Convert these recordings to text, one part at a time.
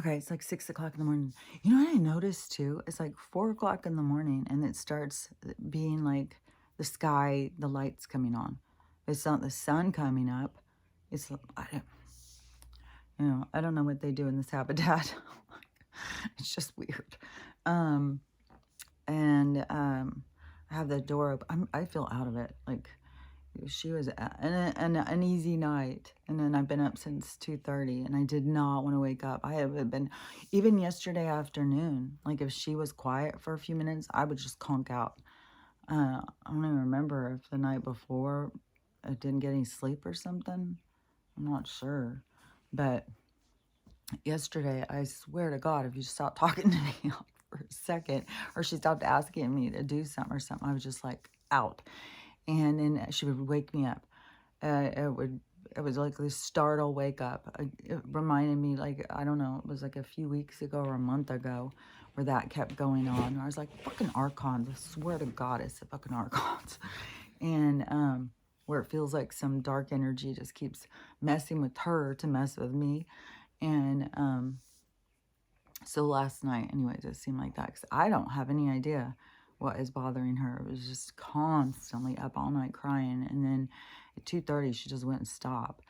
Okay, it's like 6 o'clock in the morning. You know what I noticed too? It's like 4 o'clock in the morning and it starts being like the sky, the lights coming on. It's not the sun coming up. I don't, I don't know what they do in this habitat. It's just weird. Um, and I have the door open. I feel out of it. Like she was an easy night, and then I've been up since 2:30, and I did not want to wake up. I have been, even yesterday afternoon. Like if she was quiet for a few minutes, I would just conk out. I don't even remember if the night before I didn't get any sleep or something. I'm not sure, but yesterday, I swear to God, if you stopped talking to me for a second, or she stopped asking me to do something or something, I was just like out. And then she would wake me up. It was like this startle wake up. It reminded me, like, I don't know, it was like a few weeks ago or a month ago where that kept going on. I was like, fucking archons. I swear to God, it's the fucking archons. And where it feels like some dark energy just keeps messing with her to mess with me. And so last night, anyways, it seemed like that because I don't have any idea what is bothering her. It was just constantly up all night crying. And then at 2:30, she just wouldn't stop.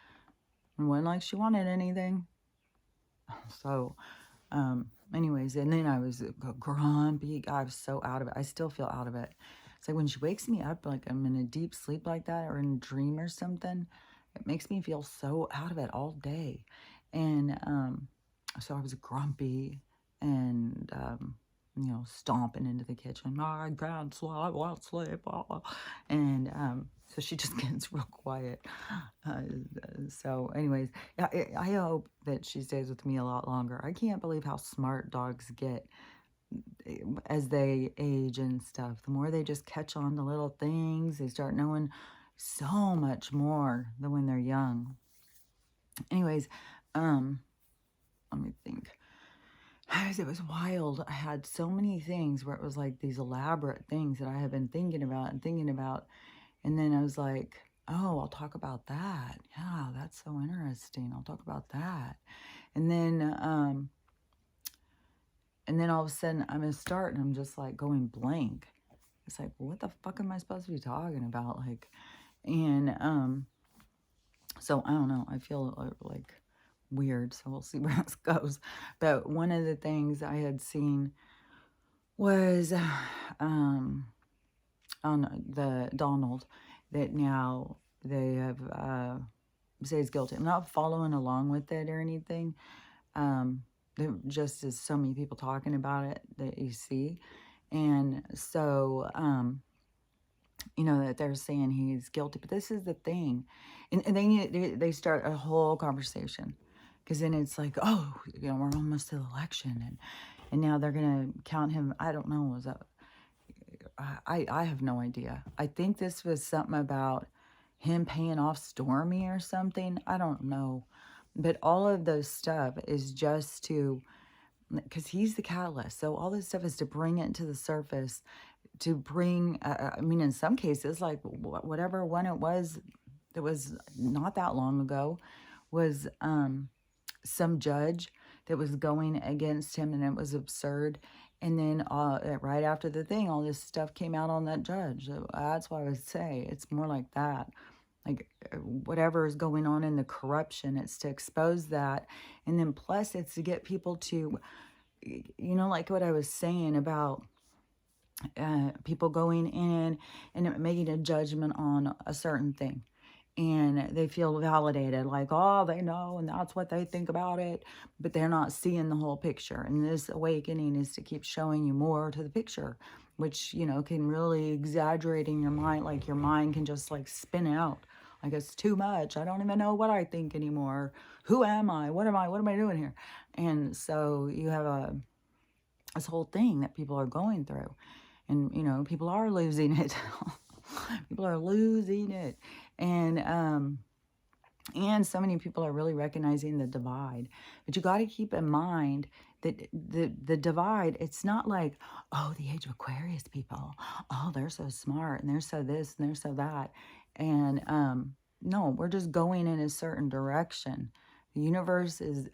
And wasn't like she wanted anything. So, anyways, and then I was grumpy. I was so out of it. I still feel out of it. It's like when she wakes me up, like I'm in a deep sleep like that or in a dream or something, it makes me feel so out of it all day. And so I was grumpy and stomping into the kitchen. I can't sleep, I won't sleep. And so she just gets real quiet. Uh, so, anyways, yeah, I hope that she stays with me a lot longer. I can't believe how smart dogs get as they age and stuff. The more they just catch on to little things, they start knowing so much more than when they're young. Anyways, um, let me think. It was wild. I had so many things where it was like these elaborate things that I had been thinking about and thinking about. And then I was like, oh, I'll talk about that. Yeah, that's so interesting. I'll talk about that. And then all of a sudden I'm gonna start and I'm just like going blank. It's like, what the fuck am I supposed to be talking about? And so I don't know. I feel like weird. So we'll see where this goes. But one of the things I had seen was um on the Donald that now they have say he's guilty. I'm not following along with it or anything. There just is so many people talking about it that you see. And so, that they're saying he's guilty. But this is the thing. And they start a whole conversation. Because then it's like, oh, we're almost to the election. And now they're going to count him. I don't know. Was that, I have no idea. I think this was something about him paying off Stormy or something. I don't know. But all of those stuff is just to, because he's the catalyst. So all this stuff is to bring it to the surface, to bring, I mean, in some cases, like whatever one it was that was not that long ago, was some judge that was going against him and it was absurd. And then right after the thing, all this stuff came out on that judge. So that's why I would say it's more like that. Like whatever is going on in the corruption, it's to expose that. And then plus it's to get people to, like what I was saying about people going in and making a judgment on a certain thing. And they feel validated, like, oh, they know, and that's what they think about it. But they're not seeing the whole picture. And this awakening is to keep showing you more to the picture, which, can really exaggerate in your mind. Like your mind can just like spin out. Like it's too much. I don't even know what I think anymore. Who am I? What am I? What am I doing here? And so you have this whole thing that people are going through. And, people are losing it. People are losing it. And so many people are really recognizing the divide. But you got to keep in mind that the divide, it's not like, oh, the age of Aquarius people, oh, they're so smart and they're so this and they're so that. And no, we're just going in a certain direction. The universe is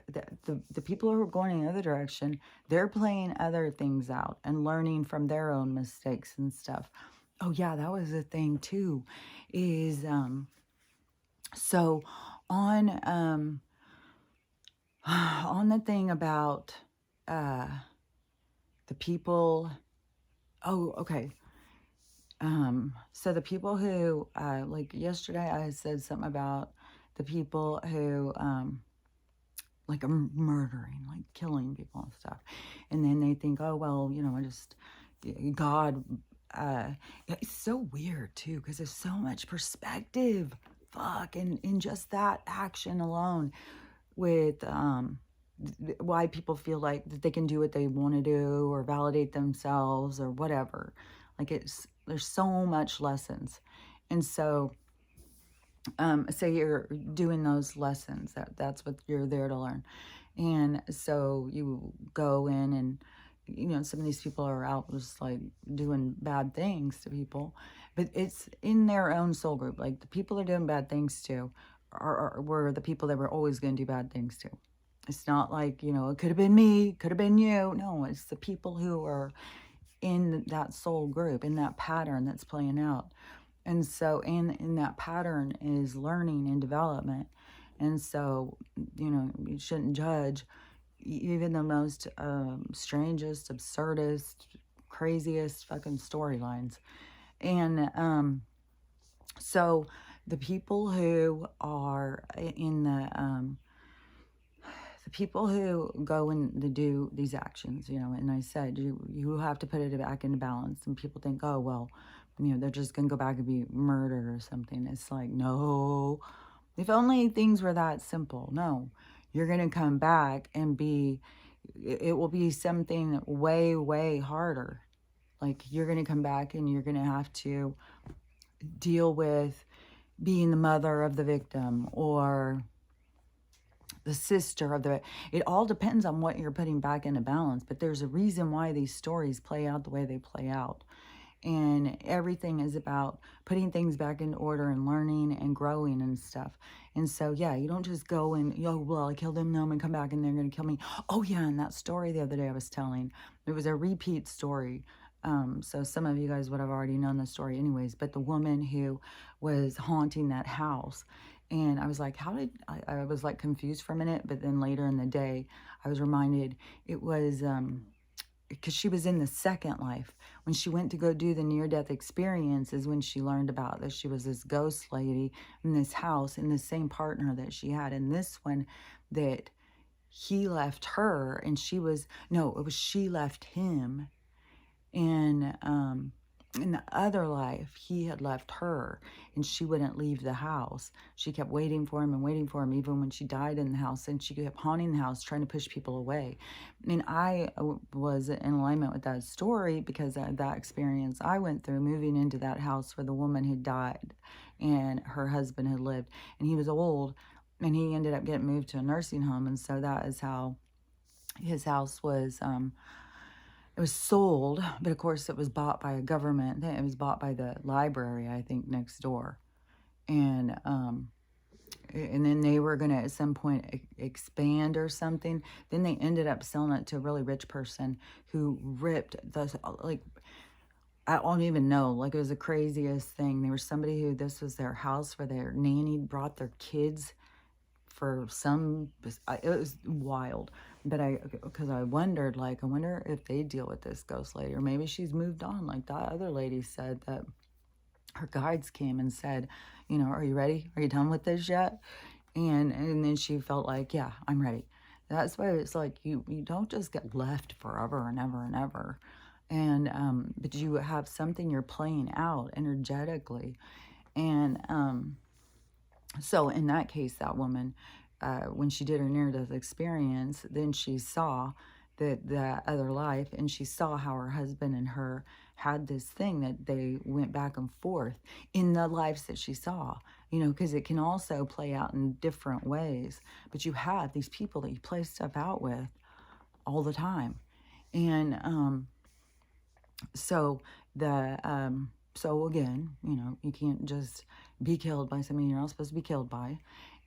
the people who are going in the other direction, they're playing other things out and learning from their own mistakes and stuff. Oh yeah, that was a thing too, is so on on the thing about uh the people. Oh, okay. So the people who, like yesterday, I said something about the people who, like, are murdering, like killing people and stuff, and then they think, oh well, I just God. It's so weird too because there's so much perspective. Fuck, and in just that action alone, with why people feel like that they can do what they want to do or validate themselves or whatever. Like there's so much lessons. And so say you're doing those lessons, that's what you're there to learn. And so you go in and some of these people are out just like doing bad things to people, but it's in their own soul group. Like the people they're doing bad things to were the people that were always going to do bad things to. It's not like, it could have been me, could have been you. No, it's the people who are in that soul group, in that pattern that's playing out. And so in that pattern is learning and development. And so, you shouldn't judge even the most strangest, absurdist, craziest fucking storylines. And so the people who are in the people who go and they do these actions, and I said, you have to put it back into balance. And people think, oh, well, they're just going to go back and be murdered or something. It's like, no, if only things were that simple. No, you're going to come back and it will be something way, way harder. Like you're going to come back and you're going to have to deal with being the mother of the victim or the sister of the. It all depends on what you're putting back into balance, but there's a reason why these stories play out the way they play out. And everything is about putting things back in order and learning and growing and stuff. And so, yeah, you don't just go and, well, I killed them, no, I'm going to come back and they're going to kill me. Oh, yeah, and that story the other day I was telling, it was a repeat story. So some of you guys would have already known the story anyways, but the woman who was haunting that house. And I was like, I was like confused for a minute, but then later in the day, I was reminded it was, because she was in the second life. When she went to go do the near-death experience is when she learned about that she was this ghost lady in this house and the same partner that she had in this one, that he left her and it was she left him. And in the other life, he had left her and she wouldn't leave the house. She kept waiting for him and waiting for him, even when she died in the house, and she kept haunting the house, trying to push people away. And I was in alignment with that story because of that experience I went through moving into that house where the woman had died and her husband had lived, and he was old and he ended up getting moved to a nursing home. And so that is how his house was, it was sold, but of course it was bought by a government. It was bought by the library, I think, next door. And then they were going to at some point expand or something. Then they ended up selling it to a really rich person who ripped like, I don't even know, like it was the craziest thing. There was somebody who, this was their house where their nanny brought their kids for it was wild. But because I wondered, like, I wonder if they deal with this ghost lady, or maybe she's moved on. Like that other lady said that her guides came and said, are you ready? Are you done with this yet? And then she felt like, yeah, I'm ready. That's why it's like you don't just get left forever and ever and ever. And but you have something you're playing out energetically. And so in that case, that woman, when she did her near-death experience, then she saw that other life, and she saw how her husband and her had this thing that they went back and forth in the lives that she saw, because it can also play out in different ways. But you have these people that you play stuff out with all the time. And so so again, you can't just be killed by somebody you're not supposed to be killed by.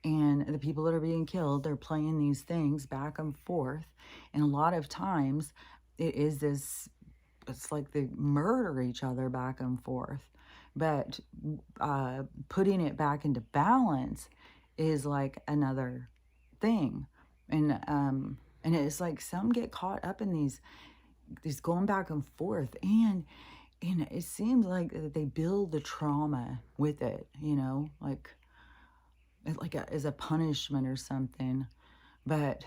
And the people that are being killed, they're playing these things back and forth. And a lot of times it is this, it's like they murder each other back and forth. But putting it back into balance is like another thing. And it's like some get caught up in these going back and forth, and it seems like they build the trauma with it, like as a punishment or something. But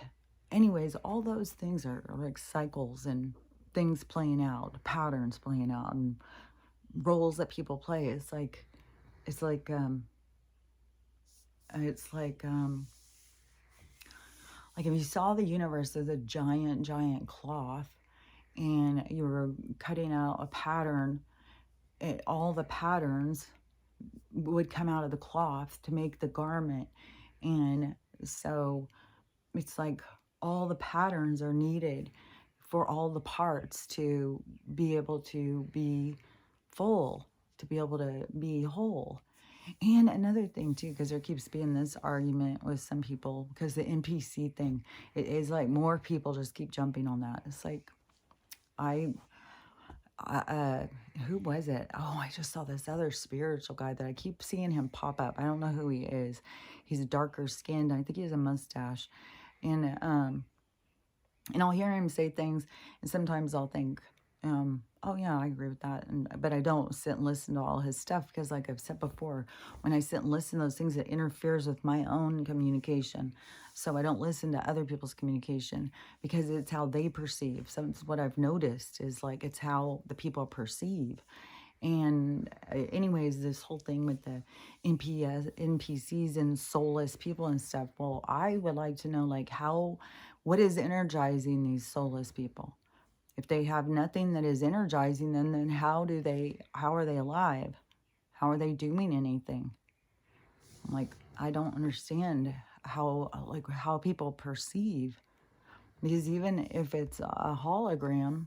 anyways, all those things are like cycles and things playing out, patterns playing out, and roles that people play. It's like it's like if you saw the universe as a giant cloth, and you were cutting out a pattern, all the patterns would come out of the cloth to make the garment. And so it's like all the patterns are needed for all the parts to be able to be full, to be able to be whole. And another thing too, because there keeps being this argument with some people, because the NPC thing, it is like more people just keep jumping on that. It's like, I who was it? Oh, I just saw this other spiritual guy that I keep seeing him pop up. I don't know who he is. He's darker skinned. I think he has a mustache. And I'll hear him say things, and sometimes I'll think, oh yeah, I agree with that. But I don't sit and listen to all his stuff, because like I've said before, when I sit and listen to those things, it interferes with my own communication. So I don't listen to other people's communication, because it's how they perceive. So it's what I've noticed is like, it's how the people perceive. And anyways, this whole thing with the NPCs and soulless people and stuff, well, I would like to know, like, what is energizing these soulless people? If they have nothing that is energizing them, then how are they alive? How are they doing anything? Like, I don't understand how people perceive. Because even if it's a hologram,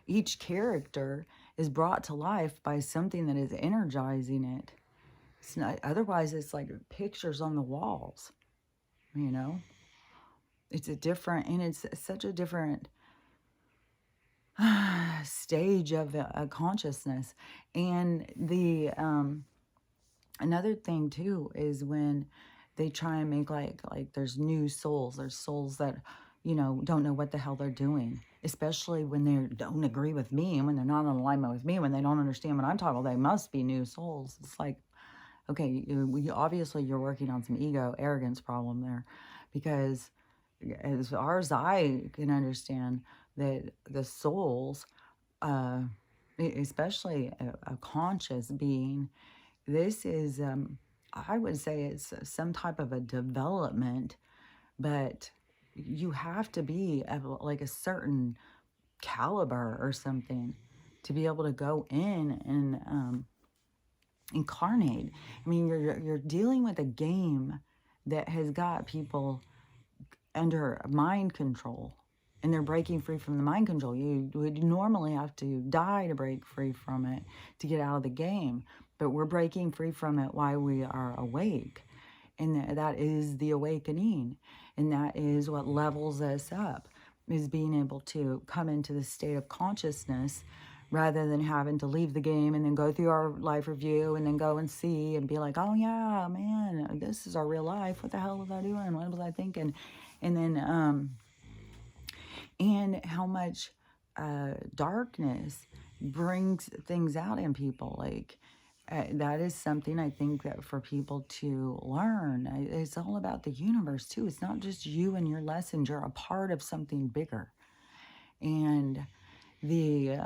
each character is brought to life by something that is energizing it. It's not, otherwise it's like pictures on the walls, you know? It's such a different stage of a consciousness. And the another thing too is when they try and make like there's new souls. There's souls that don't know what the hell they're doing, especially when they don't agree with me, and when they're not in alignment with me, when they don't understand what I'm talking about. They must be new souls. It's like, okay, obviously you're working on some ego arrogance problem there, because as far as I can understand, that the souls, especially a conscious being, this is, I would say it's some type of a development, but you have to be like a certain caliber or something to be able to go in and incarnate. I mean, you're dealing with a game that has got people under mind control, and they're breaking free from the mind control. You would normally have to die to break free from it to get out of the game, but we're breaking free from it while we are awake. And that is the awakening, and that is what levels us up, is being able to come into the state of consciousness, rather than having to leave the game and then go through our life review and then go and see and be like, oh yeah, man, this is our real life. What the hell was I doing? What was I thinking? And then, and how much darkness brings things out in people. Like, that is something I think that for people to learn. It's all about the universe too. It's not just you and your lessons. You're a part of something bigger. And the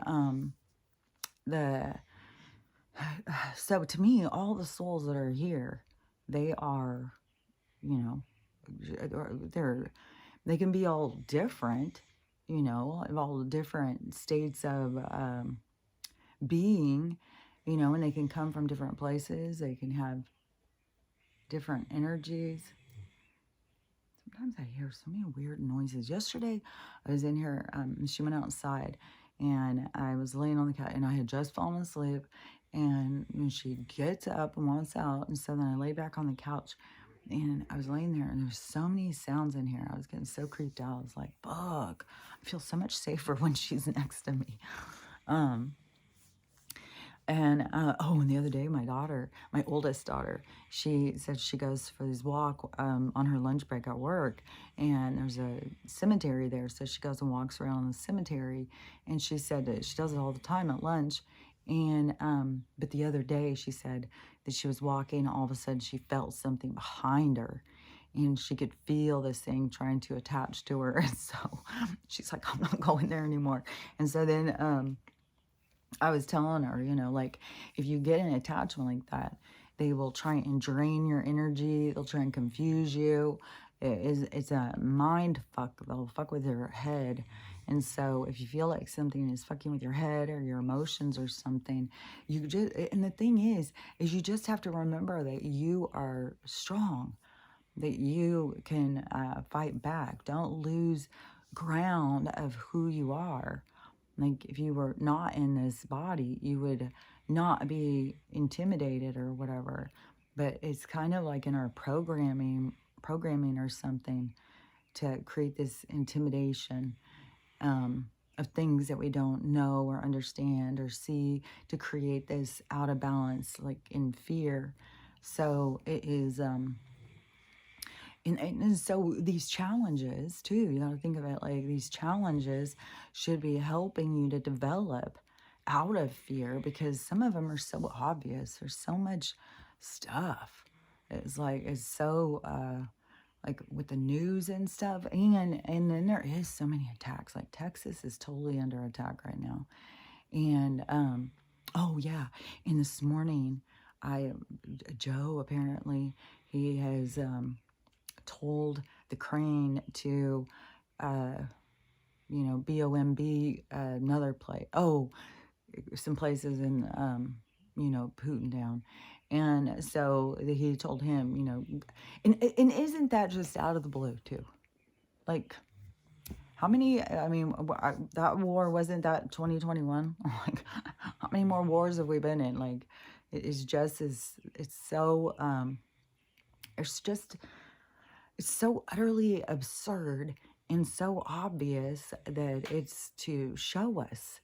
so to me, all the souls that are here, they are, they can be all different, of all different states of being, and they can come from different places. They can have different energies. Sometimes I hear so many weird noises. Yesterday, I was in here, she went outside, and I was laying on the couch, and I had just fallen asleep, And when she gets up and wants out, and so then I lay back on the couch, and I was laying there, and there's so many sounds in here. I was getting so creeped out. I was like, fuck, I feel so much safer when she's next to me. Um, and the other day, my daughter, my oldest daughter, she said she goes for this walk on her lunch break at work, and there's a cemetery there. So she goes and walks around the cemetery, and she said that she does it all the time at lunch. But the other day, she said that she was walking, all of a sudden she felt something behind her, and she could feel this thing trying to attach to her. And so she's like, I'm not going there anymore. And so then I was telling her, like, if you get an attachment like that, they will try and drain your energy. They'll try and confuse you. It's a mind fuck. They'll fuck with your head. And so if you feel like something is fucking with your head or your emotions or something, and the thing is you just have to remember that you are strong, that you can fight back. Don't lose ground of who you are. Like, if you were not in this body, you would not be intimidated or whatever. But it's kind of like in our programming or something, to create this intimidation of things that we don't know or understand or see, to create this out of balance, like in fear. So it is, and so these challenges too, you got to think of it like these challenges should be helping you to develop out of fear, because some of them are so obvious. There's so much stuff. It's so like with the news and stuff, and then there is so many attacks. Like Texas is totally under attack right now. And oh yeah, and this morning Joe, apparently he has told the crane to, BOMB another place. Oh, some places in, Putin down. And so he told him, and isn't that just out of the blue too? Like, how many, I mean, that war, wasn't that 2021? Like, how many more wars have we been in? Like, it's just as, it's so, it's just, it's so utterly absurd and so obvious that it's to show us,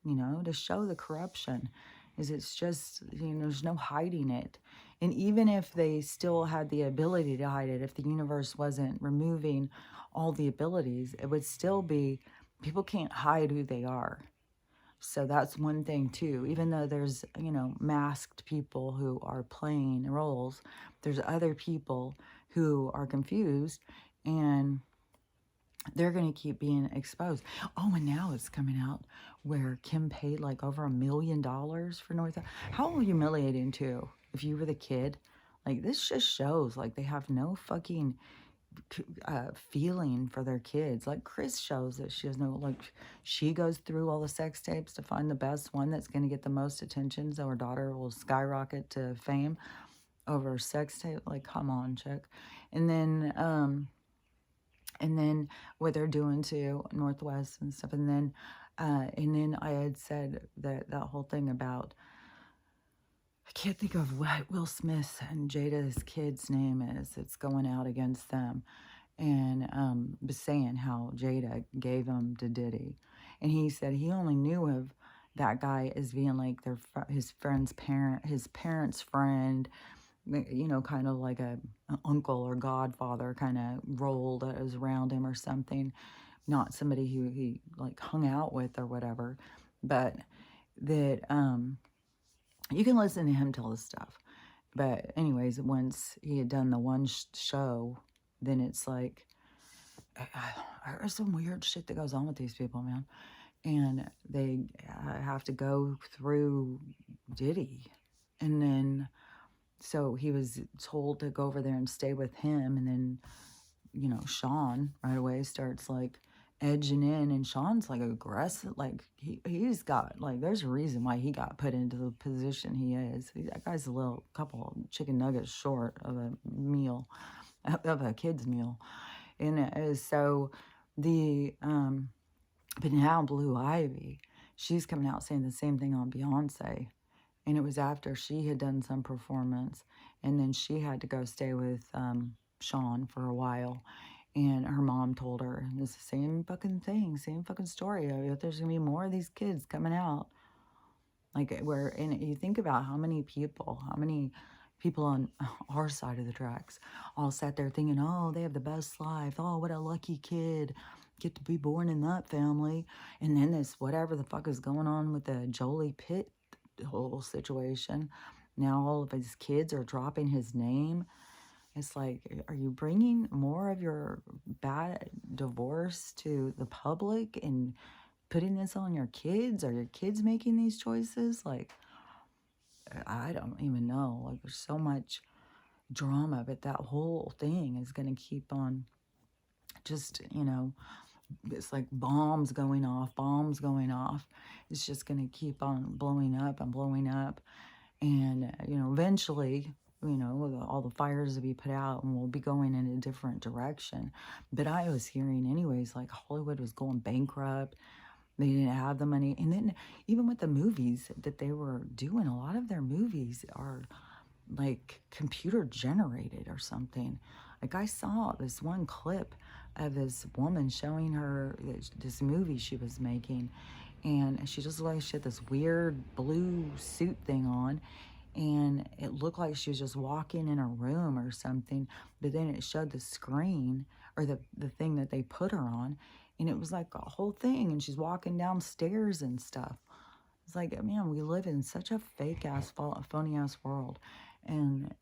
to show the corruption. It's just, there's no hiding it. And even if they still had the ability to hide it, if the universe wasn't removing all the abilities, it would still be, people can't hide who they are. So that's one thing too. Even though there's, masked people who are playing roles, there's other people who are confused, and they're going to keep being exposed. Oh, and now it's coming out where Kim paid like over $1 million for North. How humiliating too, if you were the kid. Like, this just shows like they have no fucking feeling for their kids. Like, Chris shows that she has no, like, she goes through all the sex tapes to find the best one that's going to get the most attention, so her daughter will skyrocket to fame over sex tape. Like, come on, chick. And then what they're doing to Northwest and stuff. And then I had said that whole thing about, I can't think of what Will Smith and Jada's kid's name is. It's going out against them. And was saying how Jada gave him to Diddy. And he said he only knew of that guy as being like his friend's parent, his parents' friend, kind of like an uncle or godfather kind of role that was around him or something. Not somebody who he like hung out with or whatever. But that you can listen to him tell this stuff. But anyways, once he had done the one show, then it's like, there's some weird shit that goes on with these people, man. And they have to go through Diddy. And then, so he was told to go over there and stay with him. And then, Sean right away starts like edging in, and Sean's like aggressive. Like, he's got, like, there's a reason why he got put into the position he is. That guy's a little couple chicken nuggets short of a meal, of a kid's meal. And so but now Blue Ivy, she's coming out saying the same thing on Beyonce. And it was after she had done some performance, and then she had to go stay with Sean for a while. And her mom told her, and it's the same fucking thing, same fucking story. There's gonna be more of these kids coming out. Like, where, and you think about how many people on our side of the tracks all sat there thinking, oh, they have the best life. Oh, what a lucky kid. Get to be born in that family. And then this, whatever the fuck is going on with the Jolie Pitt whole situation. Now all of his kids are dropping his name. It's like, are you bringing more of your bad divorce to the public and putting this on your kids? Are your kids making these choices? Like, I don't even know. Like, there's so much drama, but that whole thing is going to keep on just, it's like bombs going off, bombs going off. It's just going to keep on blowing up and blowing up. And, eventually, all the fires will be put out and we'll be going in a different direction. But I was hearing anyways, like Hollywood was going bankrupt. They didn't have the money. And then even with the movies that they were doing, a lot of their movies are like computer generated or something. Like, I saw this one clip of this woman showing her this movie she was making, and she just looked like she had this weird blue suit thing on, and it looked like she was just walking in a room or something, but then it showed the screen or the thing that they put her on, and it was like a whole thing, and she's walking downstairs and stuff. It's like, man, we live in such a fake-ass, phony-ass world. And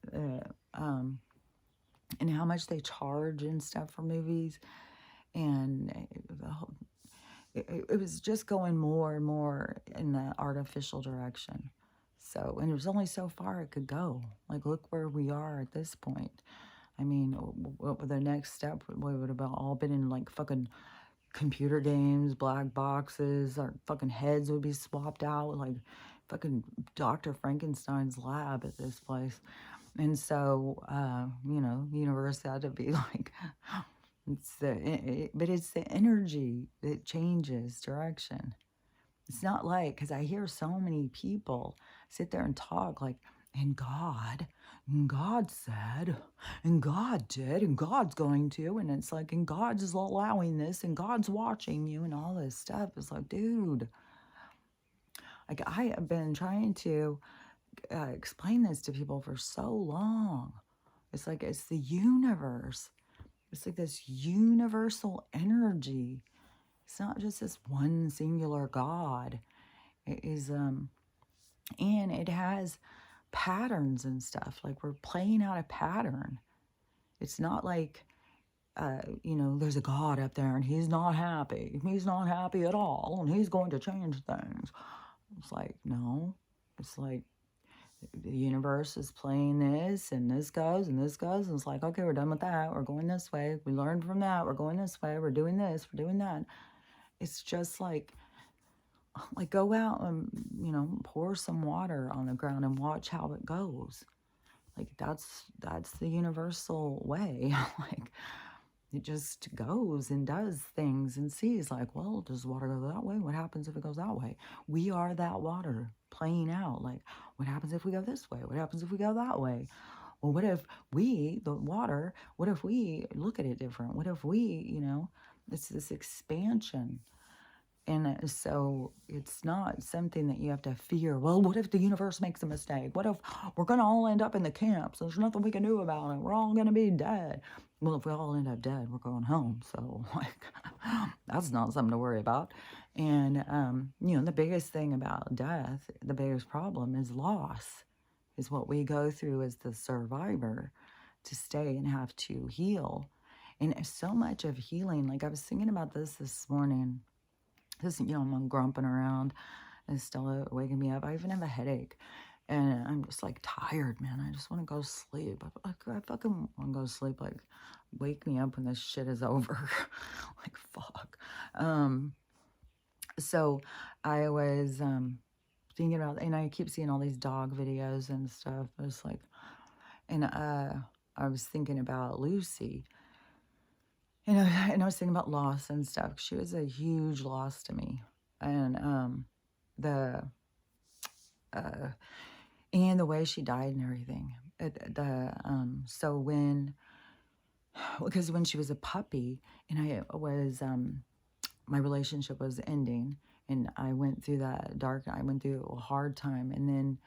and how much they charge and stuff for movies. And it was just going more and more in the artificial direction. So, and it was only so far it could go. Like, look where we are at this point. I mean, what would the next step? We would have all been in like fucking computer games, black boxes, our fucking heads would be swapped out, like fucking Dr. Frankenstein's lab at this place. And so, the universe had to be like, but it's the energy that changes direction. It's not like, because I hear so many people sit there and talk like, and God said, and God did, and God's going to, and it's like, and God's allowing this, and God's watching you, and all this stuff. It's like, dude, like, I have been trying to explain this to people for so long. It's like, it's the universe. It's like this universal energy. It's not just this one singular God. It is, and it has patterns and stuff. Like, we're playing out a pattern. It's not like, there's a God up there and he's not happy. He's not happy at all and he's going to change things. It's like, no. It's like the universe is playing this and this goes and this goes. And it's like, okay, we're done with that. We're going this way. We learned from that. We're going this way. We're doing this. We're doing that. It's just like go out and, pour some water on the ground and watch how it goes. Like, that's the universal way. Like, it just goes and does things and sees like, well, does water go that way? What happens if it goes that way? We are that water playing out. Like, what happens if we go this way? What happens if we go that way? Well, what if we, the water, what if we look at it different? What if we, it's this expansion. And so it's not something that you have to fear. Well, what if the universe makes a mistake? What if we're going to all end up in the camps? There's nothing we can do about it. We're all going to be dead. Well, if we all end up dead, we're going home. So, like, that's not something to worry about. And, the biggest thing about death, the biggest problem is loss, is what we go through as the survivor to stay and have to heal. And so much of healing, like I was thinking about this morning, because, I'm grumping around and it's still waking me up. I even have a headache and I'm just like tired, man. I just want to go to sleep. I fucking want to go to sleep. Like, wake me up when this shit is over. Like, fuck. So I was thinking about, and I keep seeing all these dog videos and stuff. It's like, and I was thinking about Lucy. And I was thinking about loss and stuff. She was a huge loss to me. And and the way she died and everything. So because when she was a puppy and I was, my relationship was ending and I went through I went through a hard time. And then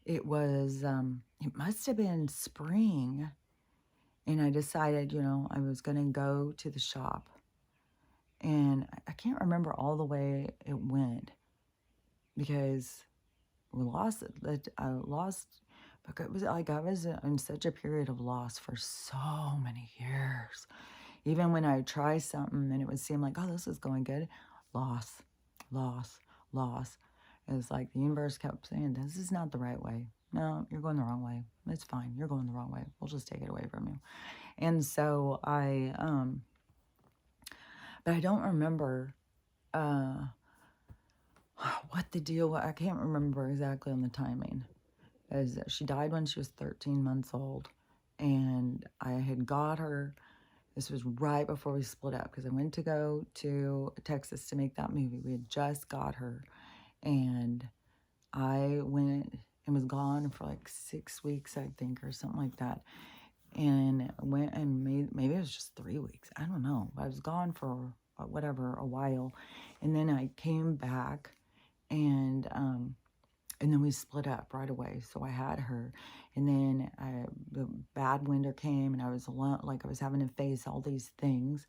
it must have been spring. And I decided, I was going to go to the shop. And I can't remember all the way it went because we lost it. I lost, but it was like I was in such a period of loss for so many years. Even when I try something and it would seem like, oh, this is going good, loss, loss, loss. It was like the universe kept saying, this is not the right way. No, you're going the wrong way. It's fine. You're going the wrong way. We'll just take it away from you. And so but I don't remember what the deal was. I can't remember exactly on the timing. As she died when she was 13 months old. And I had got her. This was right before we split up because I went to go to Texas to make that movie. We had just got her. And I went and was gone for like 6 weeks, I think, or something like that. And went and maybe it was just 3 weeks. I don't know. I was gone for whatever, a while. And then I came back and then we split up right away. So I had her. And then the bad winter came and I was alone, like I was having to face all these things.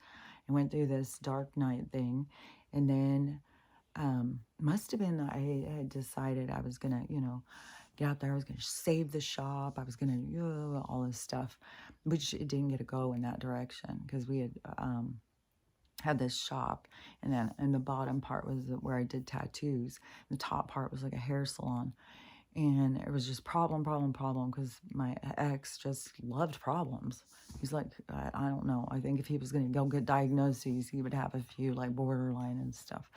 I went through this dark night thing. And then must have been I had decided I was going to, get out there. I was going to save the shop. I was going to, all this stuff, which it didn't get to go in that direction because we had this shop, and then the bottom part was where I did tattoos. The top part was like a hair salon, and it was just problem because my ex just loved problems. He's like, I don't know. I think if he was going to go get diagnoses, he would have a few like borderline and stuff,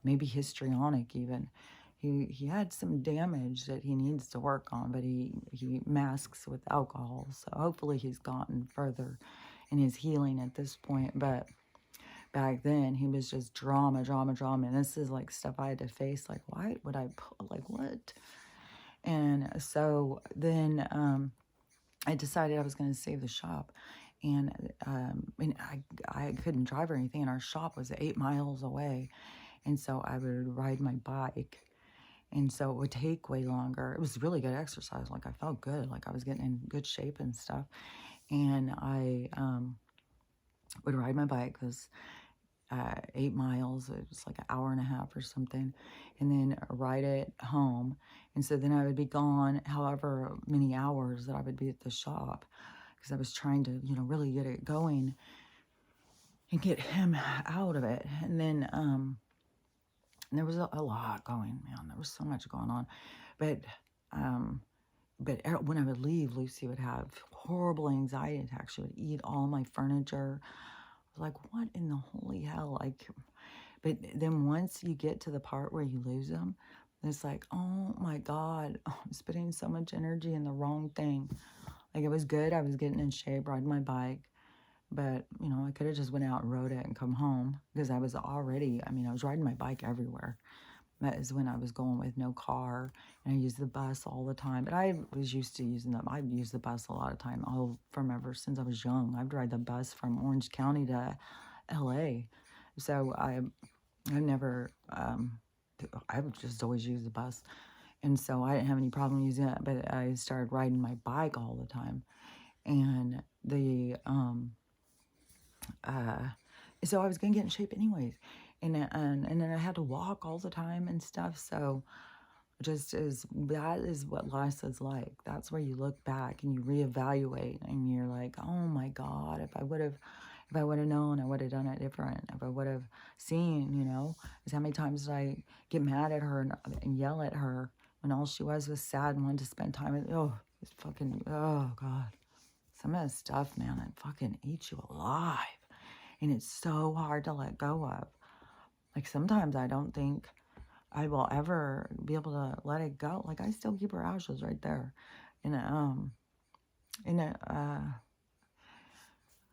maybe histrionic even. He had some damage that he needs to work on, but he masks with alcohol. So hopefully he's gotten further in his healing at this point. But back then he was just drama. And this is like stuff I had to face. Like, why would I put, like, what? And so then I decided I was going to save the shop. And I couldn't drive or anything. And our shop was 8 miles away. And so I would ride my bike. And so it would take way longer. It was really good exercise. Like I felt good. Like I was getting in good shape and stuff. And I would ride my bike because 8 miles, it was like an hour and a half or something, and then ride it home. And so then I would be gone however many hours that I would be at the shop because I was trying to, really get it going and get him out of it. And then there was a lot going, man. There was so much going on. But when I would leave, Lucy would have horrible anxiety attacks. She would eat all my furniture. I was like, what in the holy hell? Like, but then once you get to the part where you lose them, it's like, oh my God, I'm spending so much energy in the wrong thing. Like, it was good. I was getting in shape, riding my bike. But, I could have just went out and rode it and come home because I was riding my bike everywhere. That is when I was going with no car, and I used the bus all the time. But I was used to using them. I've used the bus a lot of time, from ever since I was young. I'd ride the bus from Orange County to LA. So I never, I would just always use the bus. And so I didn't have any problem using it, but I started riding my bike all the time. And so I was going to get in shape anyways. And then I had to walk all the time and stuff. So that is what life is like. That's where you look back and you reevaluate and you're like, oh my God, if I would have known, I would have done it different. If I would have seen, is how many times did I get mad at her and yell at her when all she was sad and wanted to spend time with, it's fucking, oh God. Some of this stuff, man, it fucking eats you alive. And it's so hard to let go of. Like, sometimes I don't think I will ever be able to let it go. Like, I still keep her ashes right there. And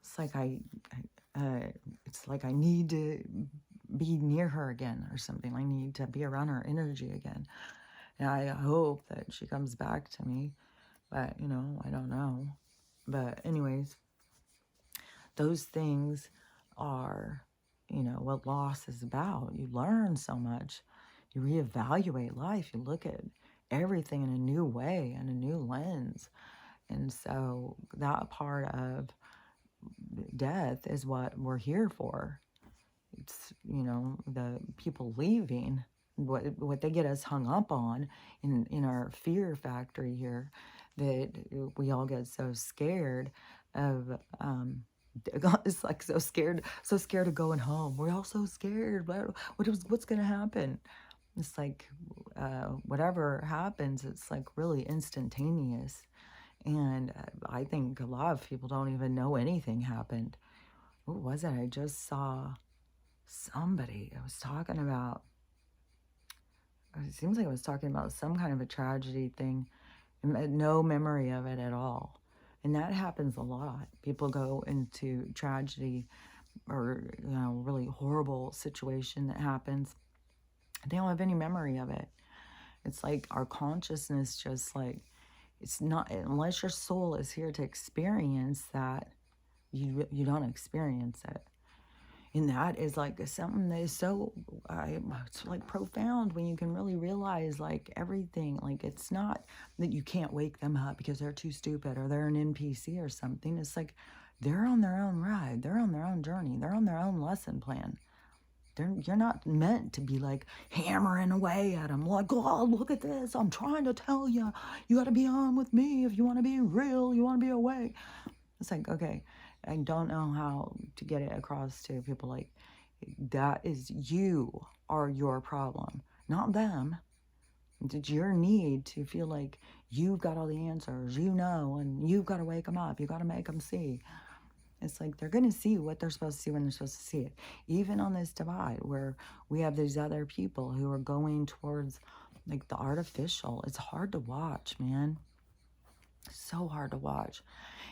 it's like I need to be near her again or something. I need to be around her energy again. And I hope that she comes back to me, but I don't know. But anyways, those things are, what loss is about. You learn so much. You reevaluate life. You look at everything in a new way, in a new lens. And so that part of death is what we're here for. It's, the people leaving, what they get us hung up on in our fear factory here, that we all get so scared of, it's like so scared of going home. We're all so scared. What's going to happen? It's like, whatever happens, it's like really instantaneous. And I think a lot of people don't even know anything happened. What was it? I just saw somebody. I was talking about, it seems like I was talking about some kind of a tragedy thing, and no memory of it at all. And that happens a lot. People go into tragedy or, really horrible situation that happens. They don't have any memory of it. It's like our consciousness just like, it's not, unless your soul is here to experience that, you don't experience it. And that is like something that is so, it's like profound when you can really realize like everything. Like it's not that you can't wake them up because they're too stupid or they're an NPC or something. It's like they're on their own ride. They're on their own journey. They're on their own lesson plan. You're not meant to be like hammering away at them. Like, oh, look at this. I'm trying to tell you, you got to be on with me if you want to be real. You want to be awake. It's like, okay, I don't know how to get it across to people. Like, that is, you are your problem, not them. It's your need to feel like you've got all the answers, and you've got to wake them up. You got to make them see. It's like they're going to see what they're supposed to see when they're supposed to see it. Even on this divide where we have these other people who are going towards like the artificial, it's hard to watch, man. So hard to watch.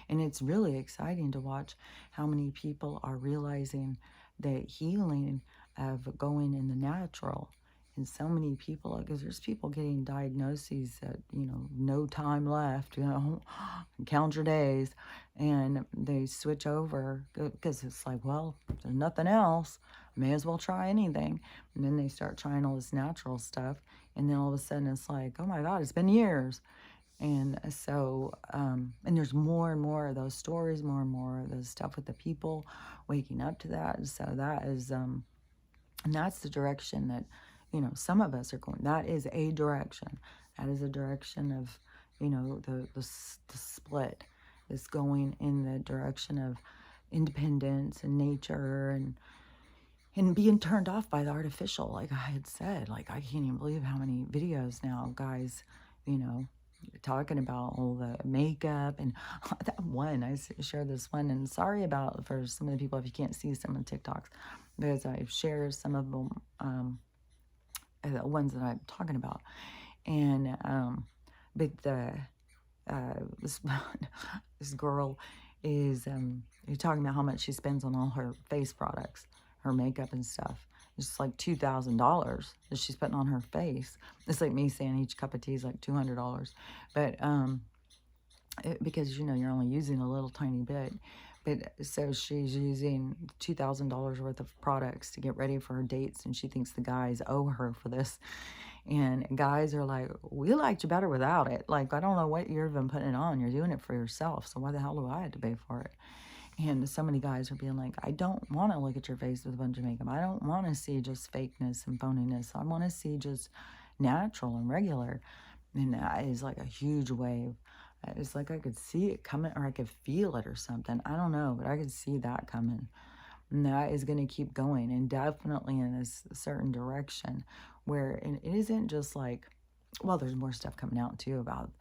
And it's really exciting to watch how many people are realizing that healing of going in the natural. And so many people, because there's people getting diagnoses at, no time left, count your days. And they switch over because it's like, well, there's nothing else. May as well try anything. And then they start trying all this natural stuff. And then all of a sudden it's like, oh my God, it's been years. And so, and there's more and more of those stories, more and more of those stuff with the people waking up to that. And so that is, and that's the direction that, some of us are going. That is a direction. That is a direction of, the split is going in the direction of independence and nature and being turned off by the artificial. Like I had said, like, I can't even believe how many videos now, guys, talking about all the makeup and that one. I shared this one, and sorry about for some of the people if you can't see some of the TikToks, because I've shared some of them, the ones that I'm talking about, and but this this girl is you're talking about how much she spends on all her face products, her makeup and stuff. It's like $2,000 that she's putting on her face. It's like me saying each cup of tea is like $200, but because you're only using a little tiny bit. But so she's using $2,000 worth of products to get ready for her dates, and she thinks the guys owe her for this. And guys are like, we liked you better without it. Like, I don't know what you're even putting it on. You're doing it for yourself. So why the hell do I have to pay for it? And so many guys are being like, I don't want to look at your face with a bunch of makeup. I don't want to see just fakeness and phoniness. I want to see just natural and regular. And that is like a huge wave. It's like I could see it coming, or I could feel it or something. I don't know, but I could see that coming. And that is going to keep going, and definitely in this certain direction where it isn't just like, well, there's more stuff coming out too about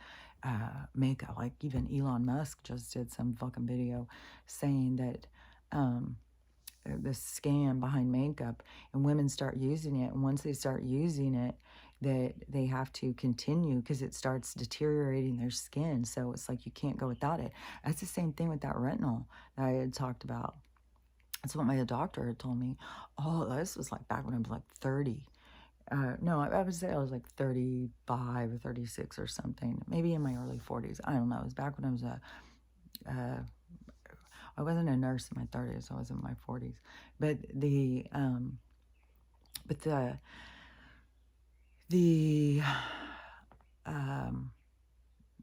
makeup. Like even Elon Musk just did some fucking video saying that the scam behind makeup, and women start using it, and once they start using it, that they have to continue because it starts deteriorating their skin. So it's like you can't go without it. That's the same thing with that retinol that I had talked about. That's what my doctor had told me. Oh, this was like back when I was like 30. No, I would say I was like 35 or 36 or something, maybe in my early 40s. I don't know. It was back when I was uh, I wasn't a nurse in my 30s. I was in my 40s. But but the, um,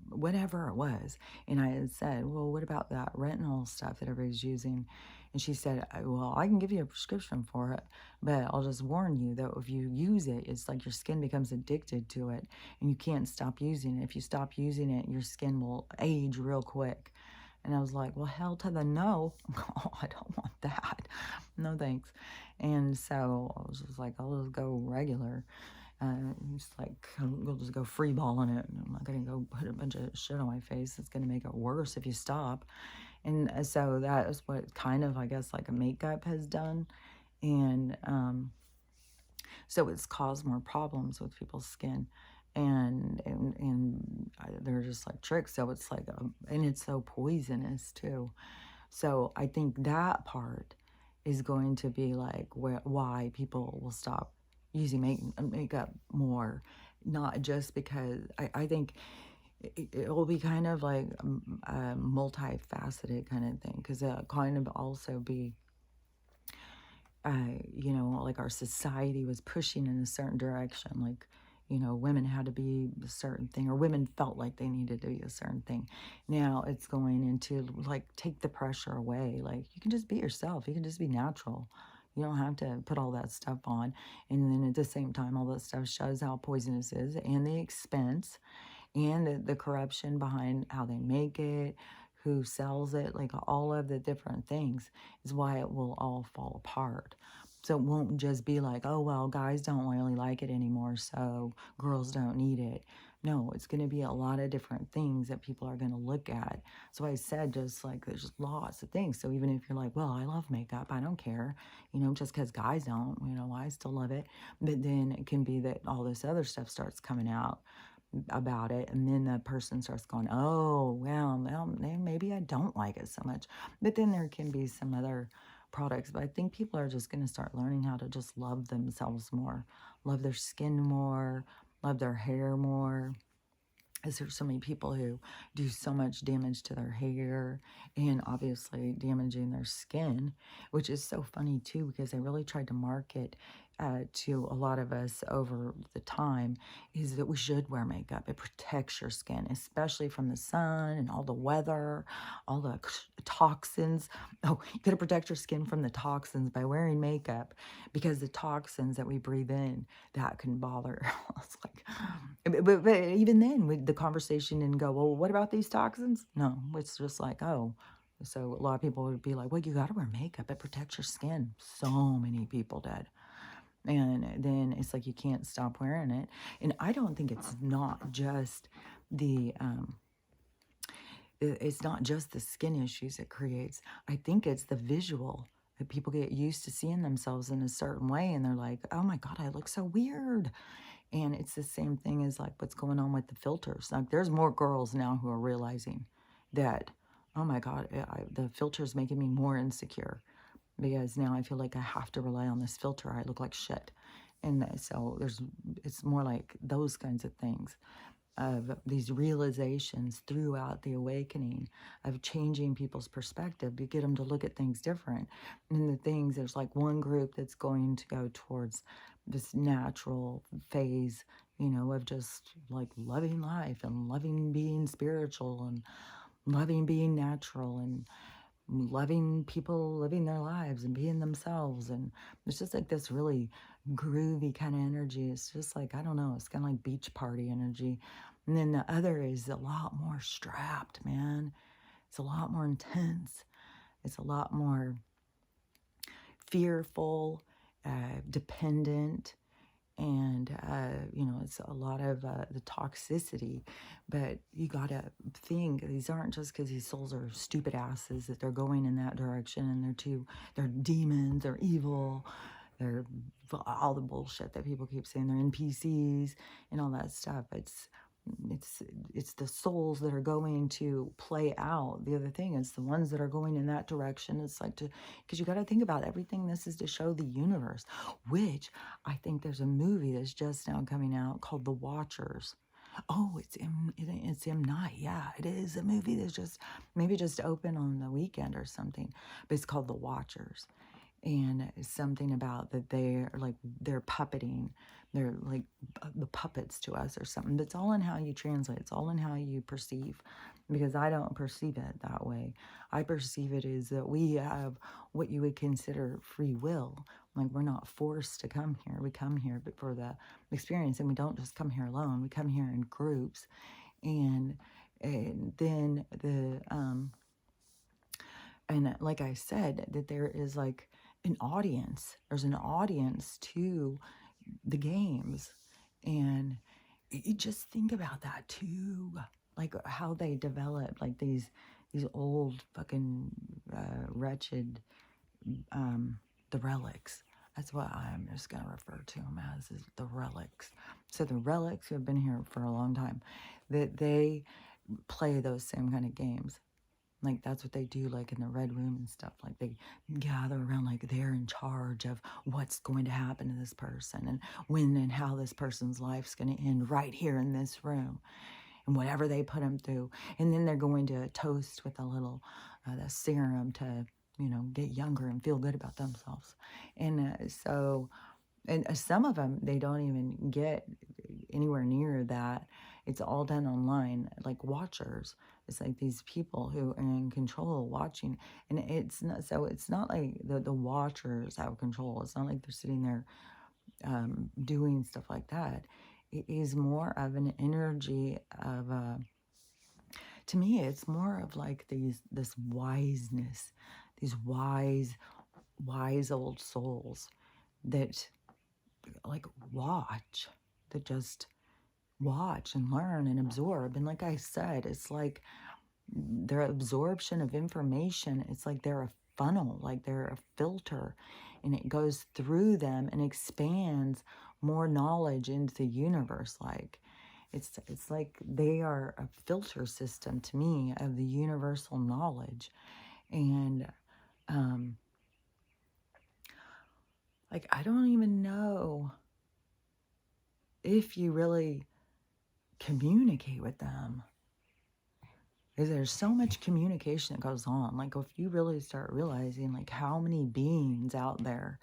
whatever it was. And I had said, well, what about that retinol stuff that everybody's using? And she said, well, I can give you a prescription for it, but I'll just warn you that if you use it, it's like your skin becomes addicted to it and you can't stop using it. If you stop using it, your skin will age real quick. And I was like, well, hell to the no. Oh, I don't want that. No, thanks. And so I was just like, I'll just go regular. Just like, we'll just go free balling it. I'm not going to go put a bunch of shit on my face. It's going to make it worse if you stop. And so that is what kind of, I guess, like a makeup has done. And so it's caused more problems with people's skin. And they're just like tricks. So it's like, and it's so poisonous too. So I think that part is going to be like why people will stop using makeup more. Not just because I think it will be kind of like a multifaceted kind of thing, because it kind of also be, you know, like our society was pushing in a certain direction, like, you know, women had to be a certain thing, or women felt like they needed to be a certain thing. Now it's going into like, take the pressure away. Like, you can just be yourself. You can just be natural. You don't have to put all that stuff on. And then at the same time, all that stuff shows how poisonous it is, and the expense, and the corruption behind how they make it, who sells it, like all of the different things is why it will all fall apart. So it won't just be like, oh, well, guys don't really like it anymore, so girls don't need it. No, it's going to be a lot of different things that people are going to look at. So I said, just like, there's just lots of things. So even if you're like, well, I love makeup, I don't care, you know, just because guys don't, you know, I still love it. But then it can be that all this other stuff starts coming out about it, and then the person starts going, oh, well, maybe I don't like it so much. But then there can be some other products. But I think people are just going to start learning how to just love themselves more, love their skin more, love their hair more. Is there's so many people who do so much damage to their hair, and obviously damaging their skin, which is so funny too, because they really tried to market to a lot of us over the time, is that we should wear makeup. It protects your skin, especially from the sun and all the weather, all the toxins. Oh, you got to protect your skin from the toxins by wearing makeup, because the toxins that we breathe in, that can bother. It's like, but even then, the conversation didn't go, well, what about these toxins? No, it's just like, oh. So a lot of people would be like, well, you got to wear makeup. It protects your skin. So many people did. And then it's like, you can't stop wearing it. And I don't think it's not just the, it's not just the skin issues it creates. I think it's the visual. That people get used to seeing themselves in a certain way, and they're like, oh my God, I look so weird. And it's the same thing as like what's going on with the filters. Like, there's more girls now who are realizing that, oh my God, the filter is making me more insecure, because now I feel like I have to rely on this filter. I look like shit. And so it's more like those kinds of things, of these realizations throughout the awakening, of changing people's perspective to get them to look at things different. And the things, there's like one group that's going to go towards this natural phase, you know, of just like loving life and loving being spiritual and loving being natural and loving people living their lives and being themselves. And it's just like this really groovy kind of energy. It's just like, I don't know, it's kind of like beach party energy. And then the other is a lot more strapped, man. It's a lot more intense. It's a lot more fearful, dependent, and you know, it's a lot of the toxicity. But you gotta think, these aren't just because these souls are stupid asses that they're going in that direction, and they're demons, they're evil, they're all the bullshit that people keep saying, they're NPCs and all that stuff. It's it's it's the souls that are going to play out the other thing. It's the ones that are going in that direction. It's like to, because you got to think about everything. This is to show the universe, which I think there's a movie that's just now coming out called The Watchers. Oh, it's M Night. Yeah, it is a movie that's just maybe just open on the weekend or something, but it's called The Watchers. And it's something about that they're puppeting, they're like the puppets to us or something. But it's all in how you translate, it's all in how you perceive, because I don't perceive it that way. I perceive it as that we have what you would consider free will. Like, we're not forced to come here, we come here but for the experience, and we don't just come here alone, we come here in groups. And then and like I said, that there is like an audience. There's an audience to the games. And you just think about that too. Like how they develop like these old fucking wretched the relics. That's what I'm just going to refer to them as, is the relics. So the relics who have been here for a long time, that they play those same kind of games. Like, that's what they do, like, in the Red Room and stuff. Like, they gather around, like, they're in charge of what's going to happen to this person and when and how this person's life's going to end right here in this room and whatever they put them through. And then they're going to toast with a little the serum to, get younger and feel good about themselves. And some of them, they don't even get anywhere near that. It's all done online, like watchers. It's like these people who are in control watching. And it's not like the watchers have control. It's not like they're sitting there doing stuff like that. It is more of an energy of, to me, it's more of like this wiseness, these wise old souls that like that just watch and learn and absorb. And like I said, it's like their absorption of information, it's like they're a funnel, like they're a filter, and it goes through them and expands more knowledge into the universe. Like it's like they are a filter system to me of the universal knowledge. And like, I don't even know if you really communicate with them, because there's so much communication that goes on. Like, if you really start realizing like how many beings out there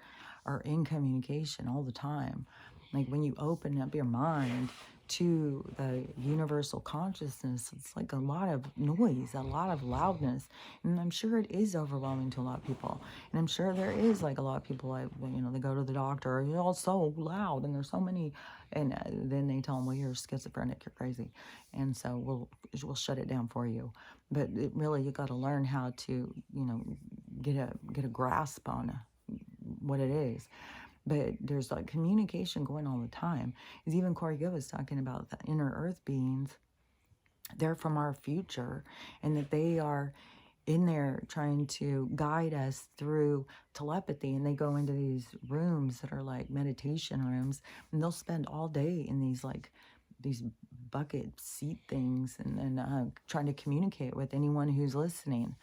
are in communication all the time, like when you open up your mind to the universal consciousness, it's like a lot of noise, a lot of loudness. And I'm sure it is overwhelming to a lot of people. And I'm sure there is like a lot of people, like, they go to the doctor, it's all so loud and there's so many, and then they tell them, well, you're schizophrenic, you're crazy. And so we'll shut it down for you. But it really, you got to learn how to, get a grasp on what it is. But there's like communication going all the time. As even Corey Gill was talking about the inner earth beings, they're from our future, and that they are in there trying to guide us through telepathy. And they go into these rooms that are like meditation rooms, and they'll spend all day in these bucket seat things and trying to communicate with anyone who's listening.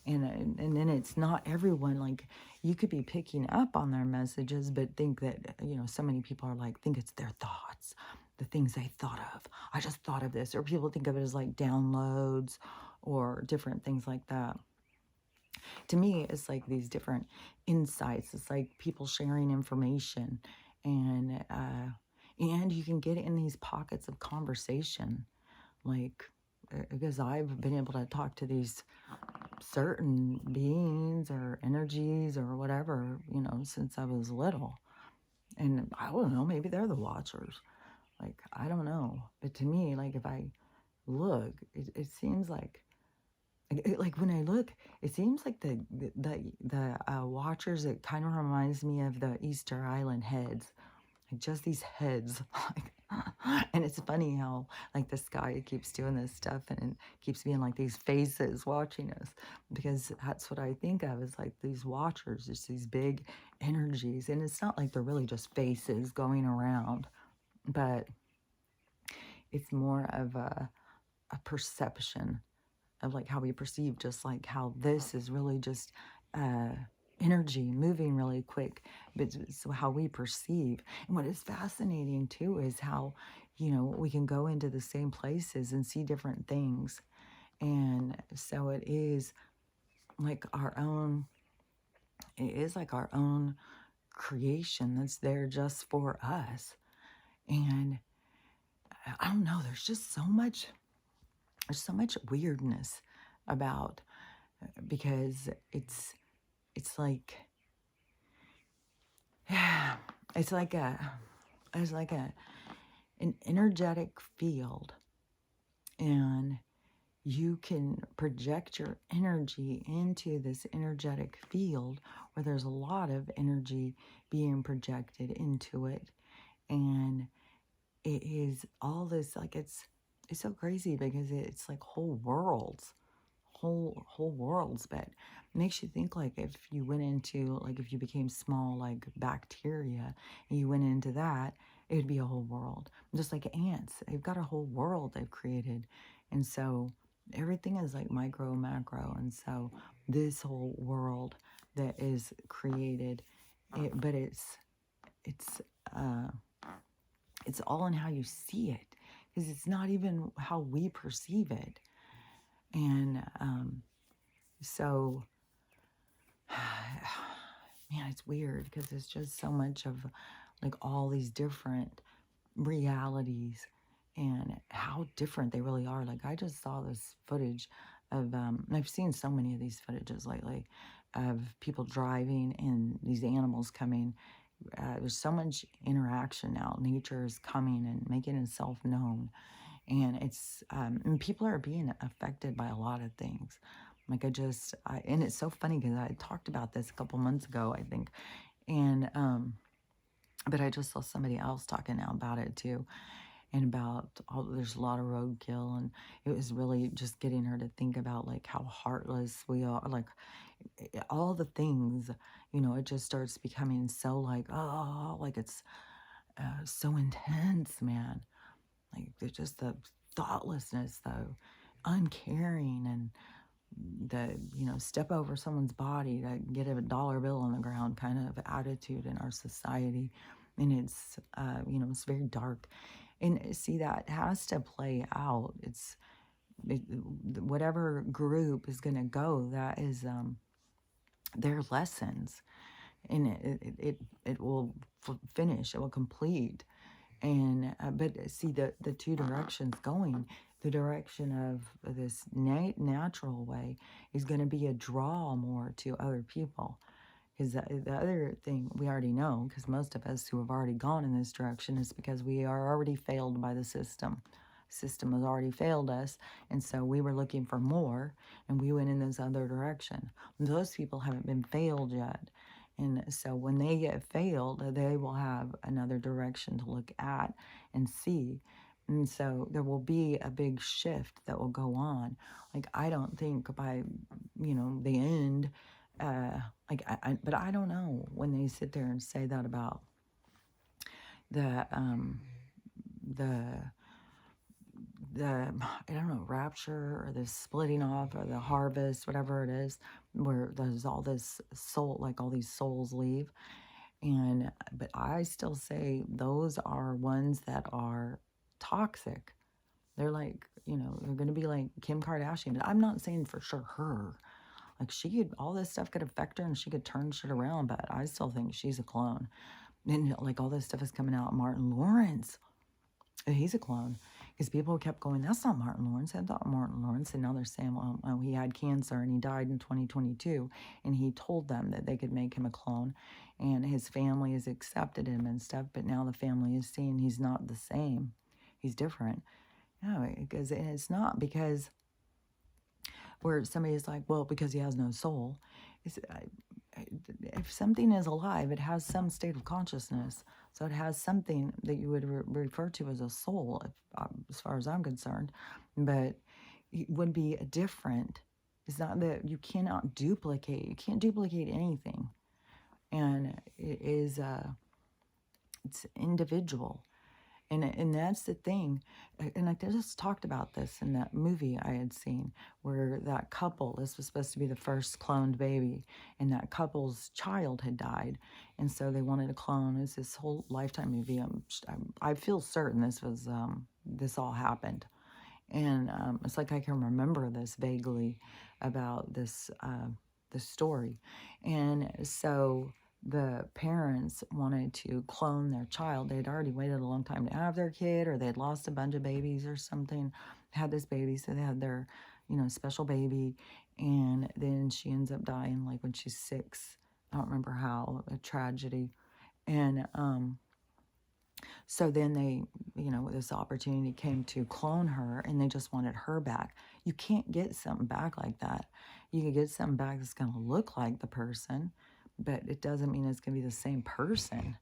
And then it's not everyone, like, you could be picking up on their messages, but think that, so many people are like, think it's their thoughts, the things they thought of. I just thought of this. Or people think of it as like downloads or different things like that. To me, it's like these different insights. It's like people sharing information, and you can get in these pockets of conversation, like, because I've been able to talk to these certain beings or energies or whatever, since I was little. And I don't know, maybe they're the watchers. Like, I don't know. But to me, like, if I look, it seems like when I look, it seems like the watchers, it kind of reminds me of the Easter Island heads, like just these heads. And it's funny how like the sky keeps doing this stuff, and it keeps being like these faces watching us, because that's what I think of as like these watchers, just these big energies. And it's not like they're really just faces going around, but It's more of a perception of like how we perceive, just like how this is really just uh, energy moving really quick, but so how we perceive. And what is fascinating too is how, we can go into the same places and see different things. And so like our own, it is like our own creation that's there just for us. And I don't know, there's so much weirdness about, because it's like, it's like it's like an energetic field, and you can project your energy into this energetic field where there's a lot of energy being projected into it. And it is all this, like, it's so crazy because it's like whole worlds. But it makes you think, like, if you went into, like, if you became small like bacteria and you went into that, it would be a whole world. Just like ants, they've got a whole world they've created. And so everything is like micro, macro. And so this whole world that is created, but it's uh it's all in how you see it, because it's not even how we perceive it. And so man, it's weird because it's just so much of like all these different realities and how different they really are. Like, I just saw this footage of, and I've seen so many of these footages lately of people driving and these animals coming. There's so much interaction now. Nature is coming and making itself known. And and people are being affected by a lot of things. Like, and it's so funny because I talked about this a couple months ago, I think. And, but I just saw somebody else talking now about it too. And about there's a lot of roadkill. And it was really just getting her to think about like how heartless we are. Like, all the things, it just starts becoming so like, oh, like it's so intense, man. Like, there's just the thoughtlessness, the uncaring, and the, step over someone's body to get a dollar bill on the ground kind of attitude in our society. And it's very dark. And see, that has to play out. Whatever group is going to go, that is their lessons. And it will finish, it will complete. And but see, the two directions going, the direction of this natural way is going to be a draw more to other people. Because the other thing we already know, because most of us who have already gone in this direction, is because we are already failed by the system. System has already failed us, and so we were looking for more, and we went in this other direction. Those people haven't been failed yet. And so when they get failed, they will have another direction to look at and see. And so there will be a big shift that will go on. Like, I don't think by, the end, like, but I don't know when they sit there and say that about the, the, I don't know, rapture or the splitting off or the harvest, whatever it is, where there's all this soul, like all these souls leave. But I still say those are ones that are toxic. They're like, they're going to be like Kim Kardashian. But I'm not saying for sure her. Like, all this stuff could affect her and she could turn shit around, but I still think she's a clone. And like, all this stuff is coming out. Martin Lawrence, he's a clone. Because people kept going, that's not Martin Lawrence. I thought Martin Lawrence. And now they're saying, well, he had cancer and he died in 2022. And he told them that they could make him a clone. And his family has accepted him and stuff. But now the family is seeing he's not the same. He's different. No, because it's not because where somebody is like, well, because he has no soul. If something is alive, it has some state of consciousness. So it has something that you would refer to as a soul, as far as I'm concerned. But it would be different. It's not that you cannot duplicate. You can't duplicate anything. And it is, it's individual. And that's the thing. And I just talked about this in that movie I had seen where that couple, this was supposed to be the first cloned baby, and that couple's child had died. And so they wanted to clone. It's this whole Lifetime movie. I feel certain this all happened. And it's like I can remember this vaguely about this story. And so the parents wanted to clone their child. They'd already waited a long time to have their kid, or they'd lost a bunch of babies or something, had this baby, so they had their, special baby. And then she ends up dying like when she's 6. I don't remember how, a tragedy. And so then they, this opportunity came to clone her, and they just wanted her back. You can't get something back like that. You can get something back that's going to look like the person, but it doesn't mean it's going to be the same person.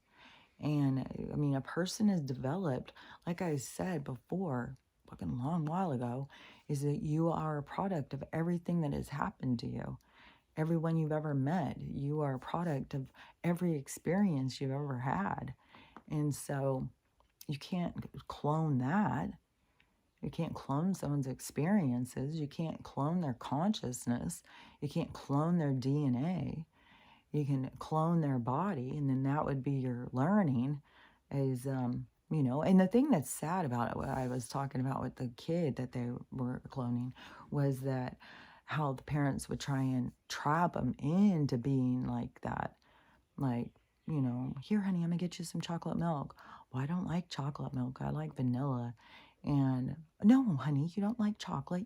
And I mean, a person is developed, like I said before, fucking long while ago, is that you are a product of everything that has happened to you. Everyone you've ever met, you are a product of every experience you've ever had. And so you can't clone that. You can't clone someone's experiences. You can't clone their consciousness. You can't clone their DNA. You can clone their body, and then that would be your learning is, and the thing that's sad about it, what I was talking about with the kid that they were cloning, was that how the parents would try and trap them into being like that. Like, here, honey, I'm gonna get you some chocolate milk. Well, I don't like chocolate milk. I like vanilla. And no, honey, you don't like chocolate.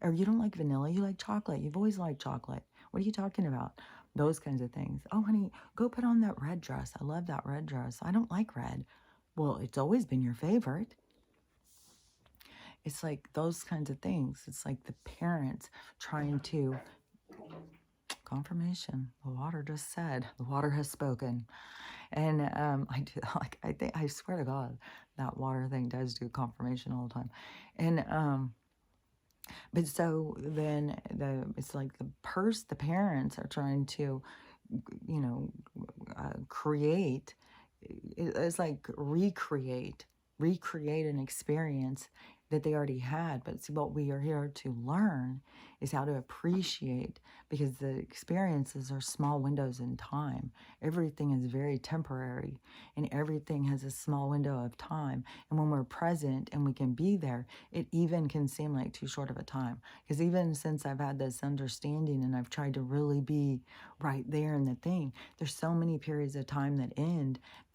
Or you don't like vanilla. You like chocolate. You've always liked chocolate. What are you talking about? Those kinds of things. Oh, honey, go put on that red dress. I love that red dress. I don't like red. Well, it's always been your favorite. It's like those kinds of things. It's like the parents trying to confirmation. The water just said, the water has spoken. And I swear to God, that water thing does do confirmation all the time. And but so then it's like the parents are trying to, create. It's like recreate an experience that they already had. But see, what we are here to learn is how to appreciate, because the experiences are small windows in time. Everything is very temporary, and everything has a small window of time. And when we're present and we can be there, it even can seem like too short of a time. Because even since I've had this understanding and I've tried to really be right there in the thing, there's so many periods of time that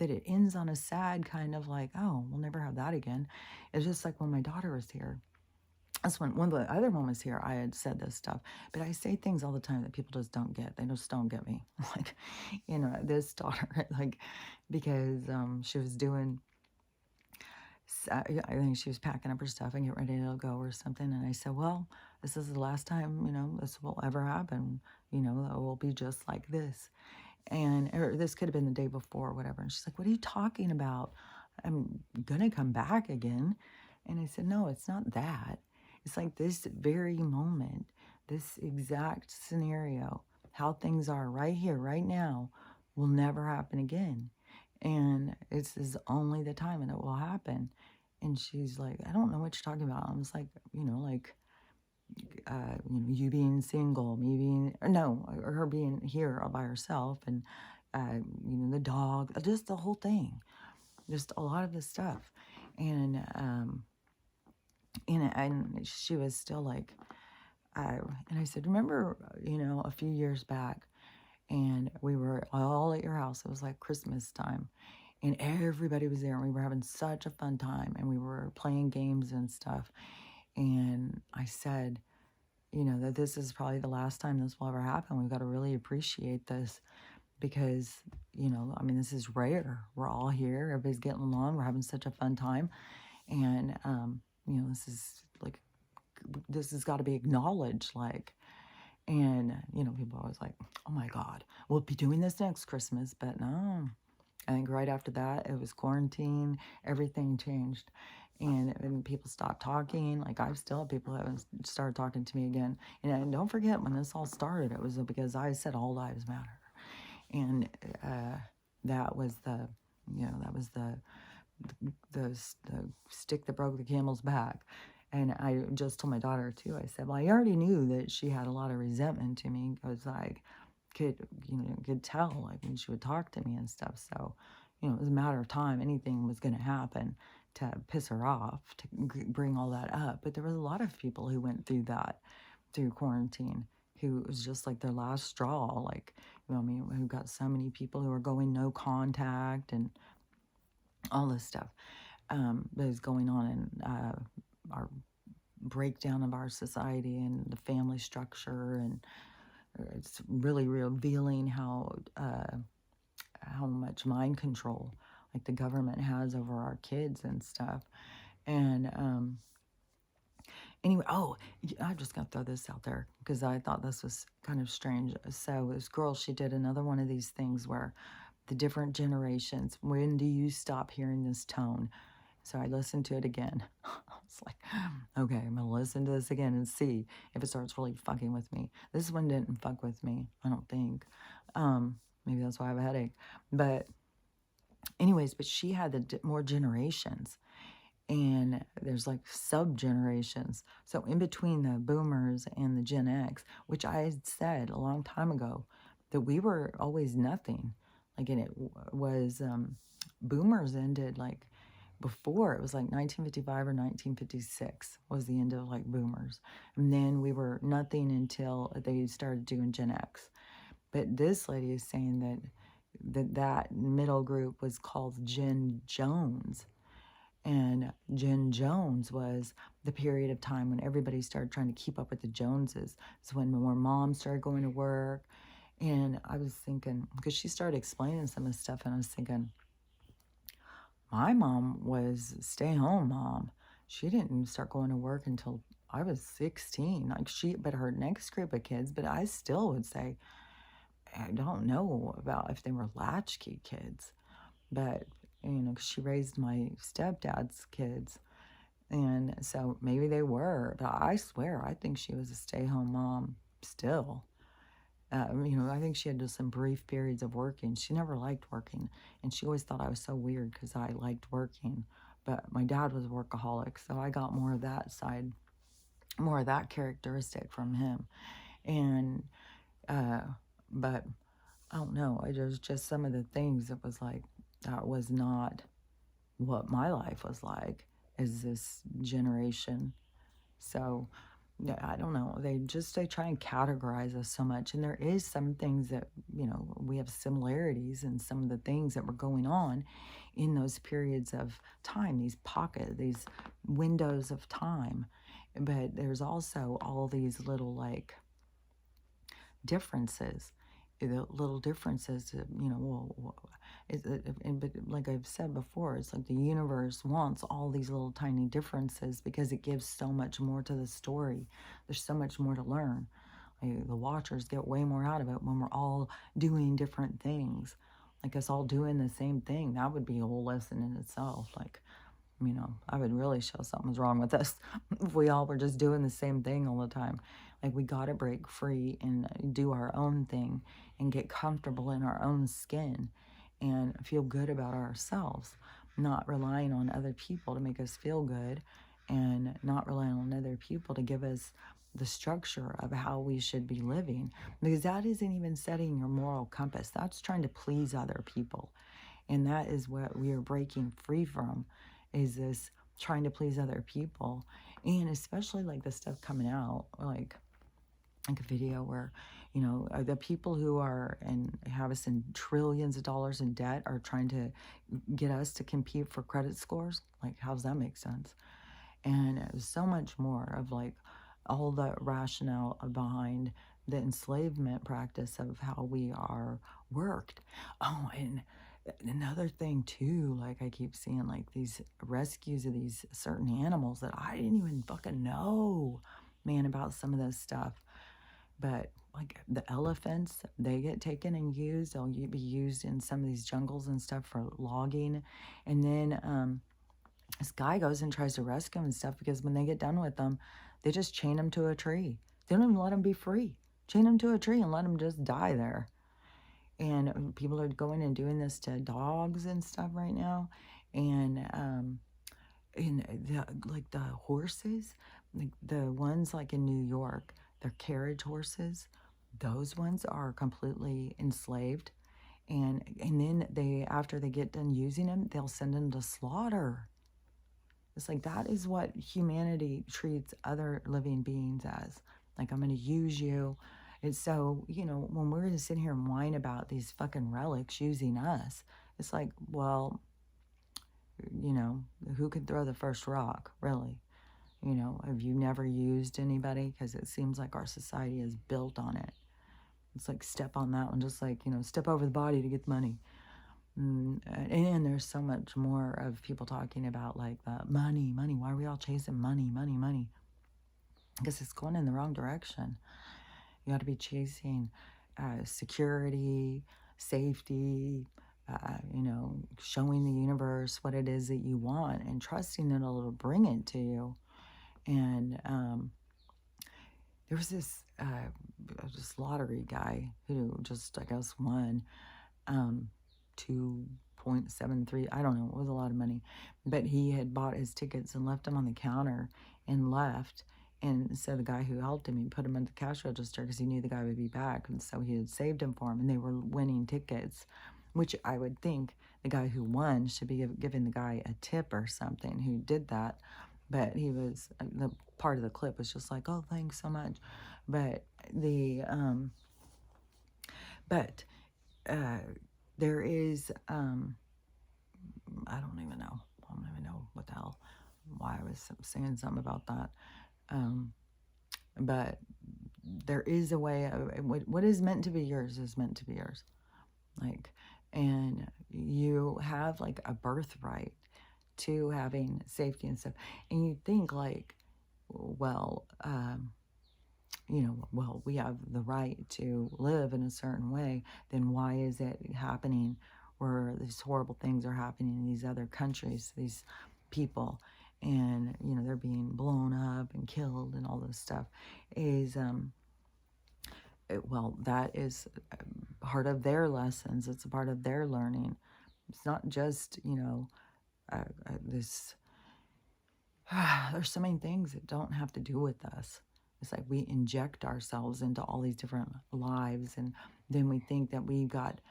it ends on a sad kind of like, oh, we'll never have that again. It's just like when my daughter was here. That's one of the other moments here I had said this stuff, but I say things all the time that people just don't get. They just don't get me. Like, this daughter, like, because she was doing, I think she was packing up her stuff and getting ready to go or something. And I said, well, this is the last time, this will ever happen. It will be just like this. Or this could have been the day before or whatever. And she's like, what are you talking about? I'm going to come back again. And I said, no, it's not that. It's like this very moment, this exact scenario, how things are right here, right now, will never happen again. And this is only the time and it will happen. And she's like, I don't know what you're talking about. I was like, you being single, me being, or no, or her being here all by herself, and, the dog, just the whole thing, just a lot of the stuff. And she was still like, and I said, remember, a few years back, and we were all at your house. It was like Christmas time, and everybody was there, and we were having such a fun time, and we were playing games and stuff. And I said, that this is probably the last time this will ever happen. We've got to really appreciate this because, this is rare. We're all here. Everybody's getting along. We're having such a fun time. And, this has got to be acknowledged, and, people are always like, oh my God, we'll be doing this next Christmas. But no, I think right after that, it was quarantine, everything changed. And people stopped talking. Like, I've still had people who haven't started talking to me again. And don't forget, when this all started, it was because I said all lives matter. And that was the the stick that broke the camel's back. And I just told my daughter too. I said, well, I already knew that she had a lot of resentment to me because I could tell like when she would talk to me and stuff. So, it was a matter of time. Anything was going to happen to piss her off, to bring all that up. But there was a lot of people who went through that through quarantine who it was just like their last straw. Like, who got so many people who are going no contact and all this stuff that is going on in our breakdown of our society and the family structure, and it's really revealing how much mind control like the government has over our kids and stuff. And anyway, I just got to throw this out there because I thought this was kind of strange. So this girl, she did another one of these things where the different generations, when do you stop hearing this tone? So I listened to it again. I was like, okay, I'm going to listen to this again and see if it starts really fucking with me. This one didn't fuck with me, I don't think. Maybe that's why I have a headache. But anyways, but she had the more generations. And there's like sub-generations. So in between the boomers and the Gen X, which I had said a long time ago, that we were always nothing. Like, and it was, boomers ended like before, it was like 1955 or 1956 was the end of like boomers. And then we were nothing until they started doing Gen X. But this lady is saying that middle group was called Gen Jones. And Gen Jones was the period of time when everybody started trying to keep up with the Joneses. It's when more moms started going to work. And I was thinking, because she started explaining some of the stuff, and I was thinking, my mom was a stay-home mom. She didn't start going to work until I was 16. Like but her next group of kids, but I still would say, I don't know about if they were latchkey kids, but, 'cause she raised my stepdad's kids. And so maybe they were, but I swear, I think she was a stay-home mom still. I think she had just some brief periods of working. She never liked working, and she always thought I was so weird because I liked working. But my dad was a workaholic, so I got more of that side, more of that characteristic from him. And, but I don't know. It was just some of the things that was like, that was not what my life was like as this generation. So, yeah, I don't know. They try and categorize us so much. And there is some things that, we have similarities in some of the things that were going on in those periods of time, these windows of time. But there's also all these little like differences, the little differences, but like I've said before, it's like the universe wants all these little tiny differences because it gives so much more to the story. There's so much more to learn. Like, the watchers get way more out of it when we're all doing different things. Like us all doing the same thing, that would be a whole lesson in itself. Like, I would really show something's wrong with us if we all were just doing the same thing all the time. Like, we got to break free and do our own thing and get comfortable in our own skin and feel good about ourselves, not relying on other people to make us feel good and not relying on other people to give us the structure of how we should be living, because that isn't even setting your moral compass. That's trying to please other people. And that is what we are breaking free from, is this trying to please other people. And especially like the stuff coming out, like a video where, the people who are and have us in trillions of dollars in debt are trying to get us to compete for credit scores. Like, how does that make sense? And it was so much more of like all the rationale behind the enslavement practice of how we are worked. Oh, and another thing too, like I keep seeing like these rescues of these certain animals that I didn't even fucking know, man, about some of this stuff. But like the elephants, they get taken and used. They'll be used in some of these jungles and stuff for logging. And then this guy goes and tries to rescue them and stuff, because when they get done with them, they just chain them to a tree. They don't even let them be free. Chain them to a tree and let them just die there. And people are going and doing this to dogs and stuff right now. And like the horses, like the ones like in New York, they're carriage horses. Those ones are completely enslaved, and then they, after they get done using them, they'll send them to slaughter. It's like that is what humanity treats other living beings as. Like, I'm going to use you. And so, when we're going to sit here and whine about these fucking relics using us, it's like, well, who could throw the first rock, really? Have you never used anybody? Because it seems like our society is built on it. It's like, step on that one, just like, step over the body to get the money. And there's so much more of people talking about like money, money. Why are we all chasing money, money, money? Because it's going in the wrong direction. You got to be chasing security, safety, showing the universe what it is that you want and trusting that it'll bring it to you. And there was this lottery guy who just, I guess, won 2.73, I don't know, it was a lot of money, but he had bought his tickets and left them on the counter and left. And so the guy who helped him, he put him in the cash register because he knew the guy would be back, and so he had saved him for him, and they were winning tickets, which I would think the guy who won should be giving the guy a tip or something who did that. But he was, the part of the clip was just like, oh, thanks so much. But but there is, I don't even know. I don't even know what the hell, why I was saying something about that. But there is a way of, what is meant to be yours is meant to be yours. Like, and you have like a birthright to having safety and stuff. And you think like, well, well, we have the right to live in a certain way, then why is it happening where these horrible things are happening in these other countries, these people, and, they're being blown up and killed and all this stuff is, well, that is part of their lessons. It's a part of their learning. It's not just, this, there's so many things that don't have to do with us. It's like we inject ourselves into all these different lives, and then we think that we've got,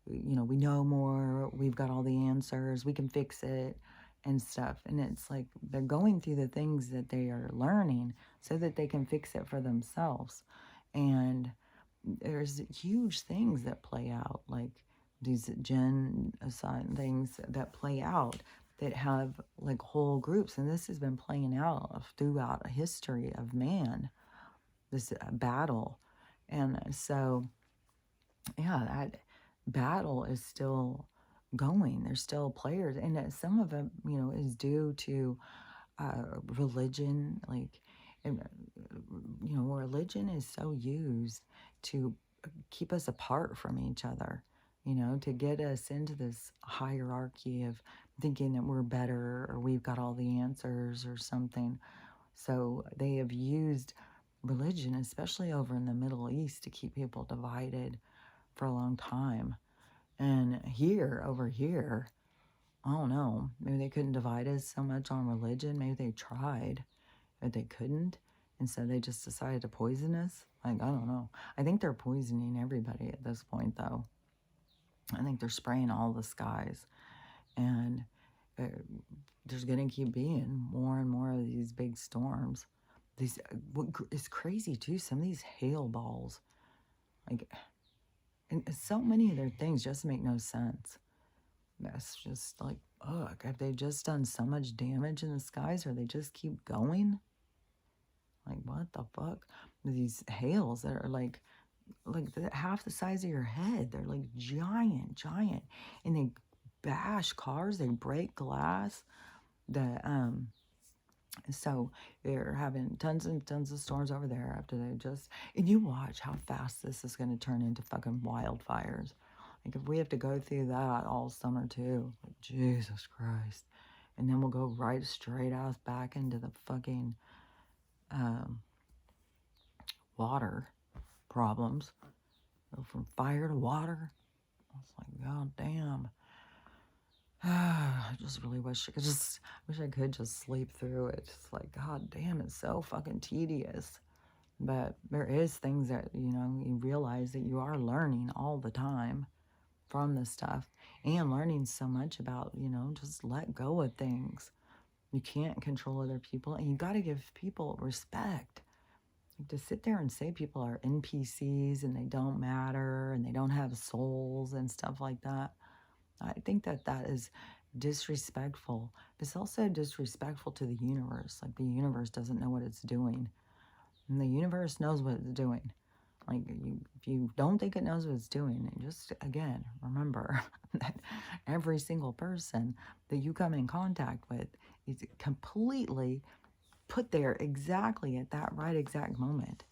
we know more, we've got all the answers, we can fix it and stuff. And it's like they're going through the things that they are learning so that they can fix it for themselves. And there's huge things that play out, like these genocide things that play out that have like whole groups. And this has been playing out throughout a history of man, this battle. And so, yeah, that battle is still going. There's still players. And some of it, is due to religion. Like, religion is so used to keep us apart from each other, to get us into this hierarchy of thinking that we're better or we've got all the answers or something. So they have used religion, especially over in the Middle East, to keep people divided for a long time. And over here, I don't know, maybe they couldn't divide us so much on religion. Maybe they tried, but they couldn't. And so they just decided to poison us. Like, I don't know. I think they're poisoning everybody at this point, though. I think they're spraying all the skies. And there's going to keep being more and more of these big storms. It's crazy, too. Some of these hail balls, like, and so many of their things just make no sense. That's just like, ugh, have they just done so much damage in the skies, or they just keep going? Like, what the fuck? These hails that are like half the size of your head. They're like giant, giant. And they bash cars, they break glass. So they're having tons and tons of storms over there after and you watch how fast this is going to turn into fucking wildfires. Like, if we have to go through that all summer too, like, Jesus Christ. And then we'll go right straight ass back into the fucking water problems. Go from fire to water. was like, God damn. I just really wish I could just sleep through it. It's like, God damn, it's so fucking tedious. But there is things that, you realize that you are learning all the time from this stuff, and learning so much about, just let go of things. You can't control other people, and you got to give people respect. Like, to sit there and say people are NPCs and they don't matter and they don't have souls and stuff like that, I think that that is disrespectful. It's also disrespectful to the universe. Like, the universe doesn't know what it's doing, and the universe knows what it's doing. Like, if you don't think it knows what it's doing, just again, remember that every single person that you come in contact with is completely put there exactly at that right exact moment.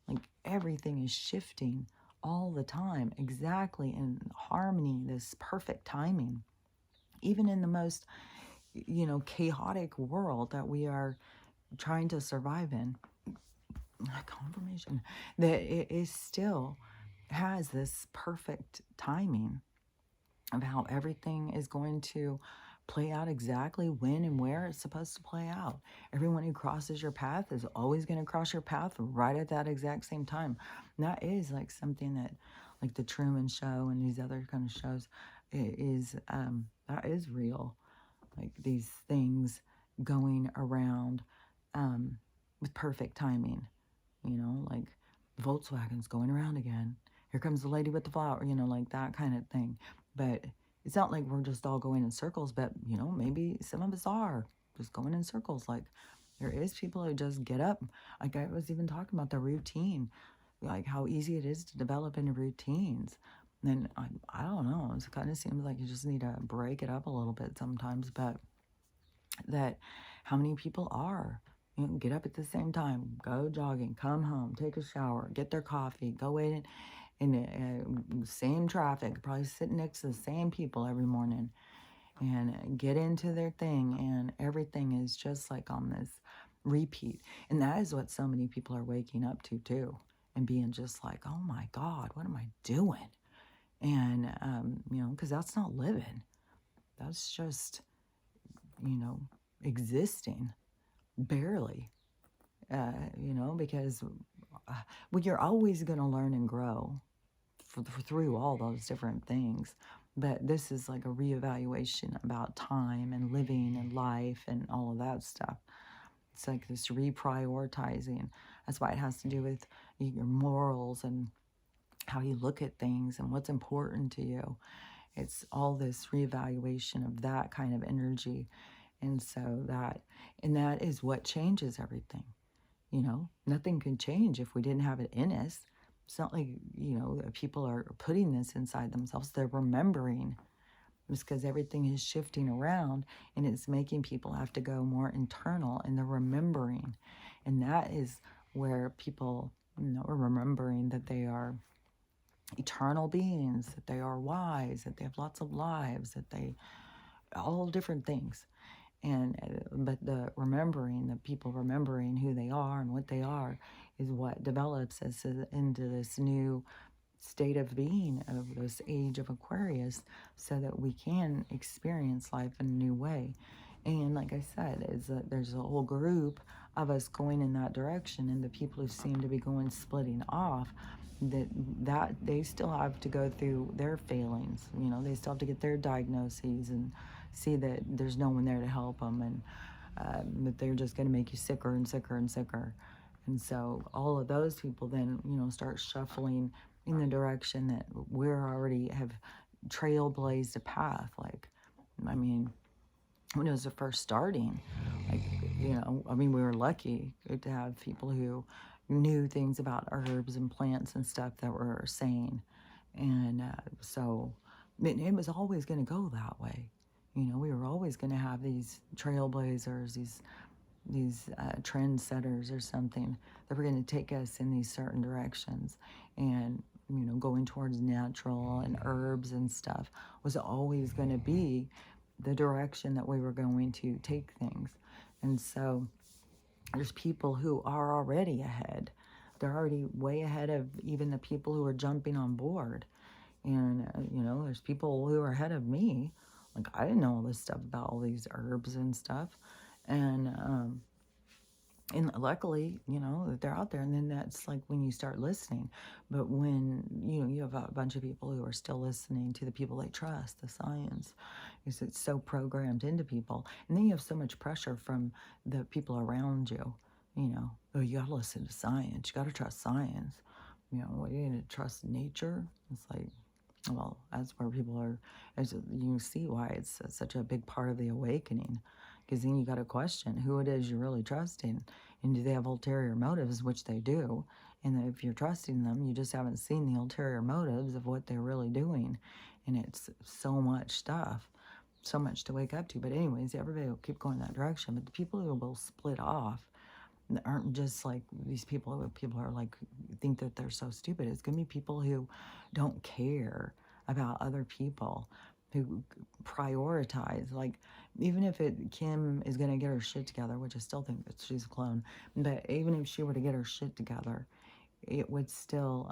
Like, everything is shifting all the time, exactly in harmony, this perfect timing. Even in the most, chaotic world that we are trying to survive in, confirmation that it is still has this perfect timing of how everything is going to play out exactly when and where it's supposed to play out. Everyone who crosses your path is always going to cross your path right at that exact same time. And that is like something that, like the Truman Show and these other kind of shows, that is real. Like, these things going around with perfect timing. Like Volkswagen's going around again. Here comes the lady with the flower, like that kind of thing. But it's not like we're just all going in circles, but, maybe some of us are just going in circles. Like, there is people who just get up. Like, I was even talking about the routine, like how easy it is to develop into routines. And I don't know, it kind of seems like you just need to break it up a little bit sometimes, but that how many people are, get up at the same time, go jogging, come home, take a shower, get their coffee, go in the same traffic, probably sitting next to the same people every morning, and get into their thing, and everything is just like on this repeat. And that is what so many people are waking up to too, and being just like, oh my God, what am I doing? And because that's not living, that's just, existing barely, because well, you're always going to learn and grow through all those different things. But this is like a reevaluation about time and living and life and all of that stuff. It's like this reprioritizing. That's why it has to do with your morals and how you look at things and what's important to you. It's all this reevaluation of that kind of energy. And so that is what changes everything. Nothing can change if we didn't have it in us. It's not like, people are putting this inside themselves. They're remembering. It's because everything is shifting around, and it's making people have to go more internal, and they're remembering. And that is where people, are remembering that they are eternal beings, that they are wise, that they have lots of lives, that they, all different things. And but the people remembering who they are and what they are is what develops us into this new state of being of this age of Aquarius, so that we can experience life in a new way. And like I said, is that there's a whole group of us going in that direction, and the people who seem to be going splitting off, that they still have to go through their failings. They still have to get their diagnoses and see that there's no one there to help them, and that they're just going to make you sicker and sicker and sicker. And so all of those people then, start shuffling in the direction that we're already have trailblazed a path. Like, I mean, when it was first starting, like, we were lucky to have people who knew things about herbs and plants and stuff that were sane. And so it was always going to go that way. We were always going to have these trailblazers, these trendsetters or something that were going to take us in these certain directions. And, going towards natural and herbs and stuff was always going to be the direction that we were going to take things. And so there's people who are already ahead. They're already way ahead of even the people who are jumping on board. And, there's people who are ahead of me. Like, I didn't know all this stuff about all these herbs and stuff. And luckily, that they're out there. And then that's like when you start listening. But when, you have a bunch of people who are still listening to the people they trust, the science, because it's so programmed into people. And then you have so much pressure from the people around you, oh, you got to listen to science. You got to trust science. What are you going to trust nature? It's like, well, that's where people are, as you see why it's such a big part of the awakening, because then you got to question who it is you're really trusting, and do they have ulterior motives, which they do. And if you're trusting them, you just haven't seen the ulterior motives of what they're really doing. And it's so much stuff, so much to wake up to. But anyways, everybody will keep going that direction. But the people who will split off aren't just like these people are like, think that they're so stupid. It's gonna be people who don't care about other people, who prioritize, like, even if Kim is gonna get her shit together, which I still think that she's a clone, but even if she were to get her shit together, it would still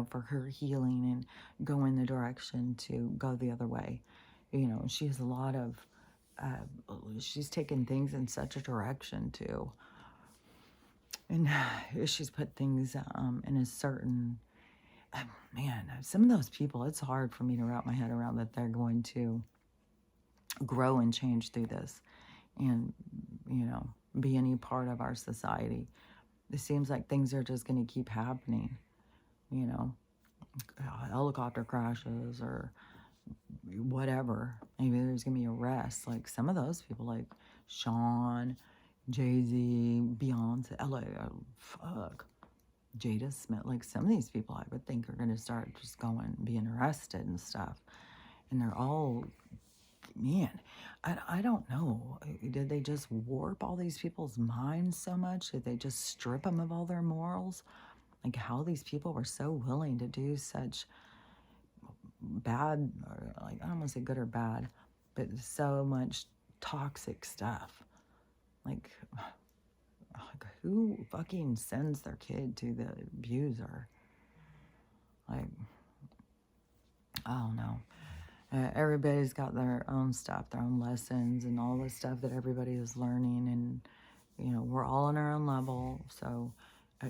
for her healing and go in the direction to go the other way. She has a lot of she's taken things in such a direction too, and she's put things in a certain man, some of those people, it's hard for me to wrap my head around that they're going to grow and change through this and be any part of our society. It seems like things are just going to keep happening, helicopter crashes or whatever. Maybe there's gonna be arrests. Like some of those people, like Sean, Jay-Z, Beyonce, fuck, Jada Smith. Like some of these people, I would think are gonna start just being arrested and stuff. And they're all, man, I don't know. Did they just warp all these people's minds so much? Did they just strip them of all their morals? Like how these people were so willing to do such bad, or like, I don't want to say good or bad, but so much toxic stuff. Like who fucking sends their kid to the abuser? Like, I don't know. Everybody's got their own stuff, their own lessons, and all the stuff that everybody is learning. And, we're all on our own level. So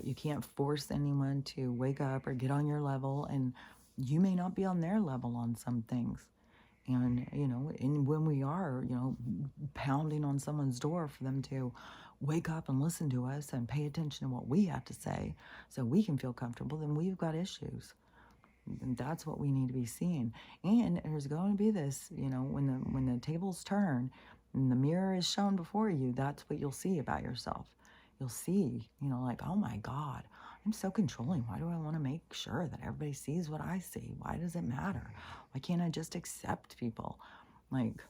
you can't force anyone to wake up or get on your level. And you may not be on their level on some things. And, and when we are, pounding on someone's door for them to wake up and listen to us and pay attention to what we have to say so we can feel comfortable, then we've got issues. And that's what we need to be seeing. And there's going to be this, when the tables turn and the mirror is shown before you, that's what you'll see about yourself. You'll see, like, oh my God, I'm so controlling. Why do I want to make sure that everybody sees what I see? Why does it matter? Why can't I just accept people? Like,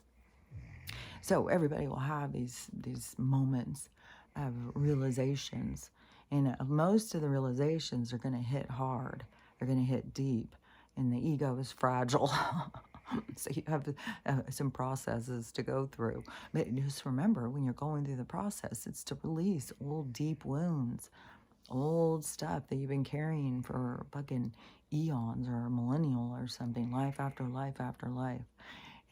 so everybody will have these moments of realizations. And most of the realizations are going to hit hard. They're going to hit deep. And the ego is fragile. So you have some processes to go through. But just remember, when you're going through the process, it's to release old deep wounds, old stuff that you've been carrying for fucking eons or a millennial or something, life after life after life.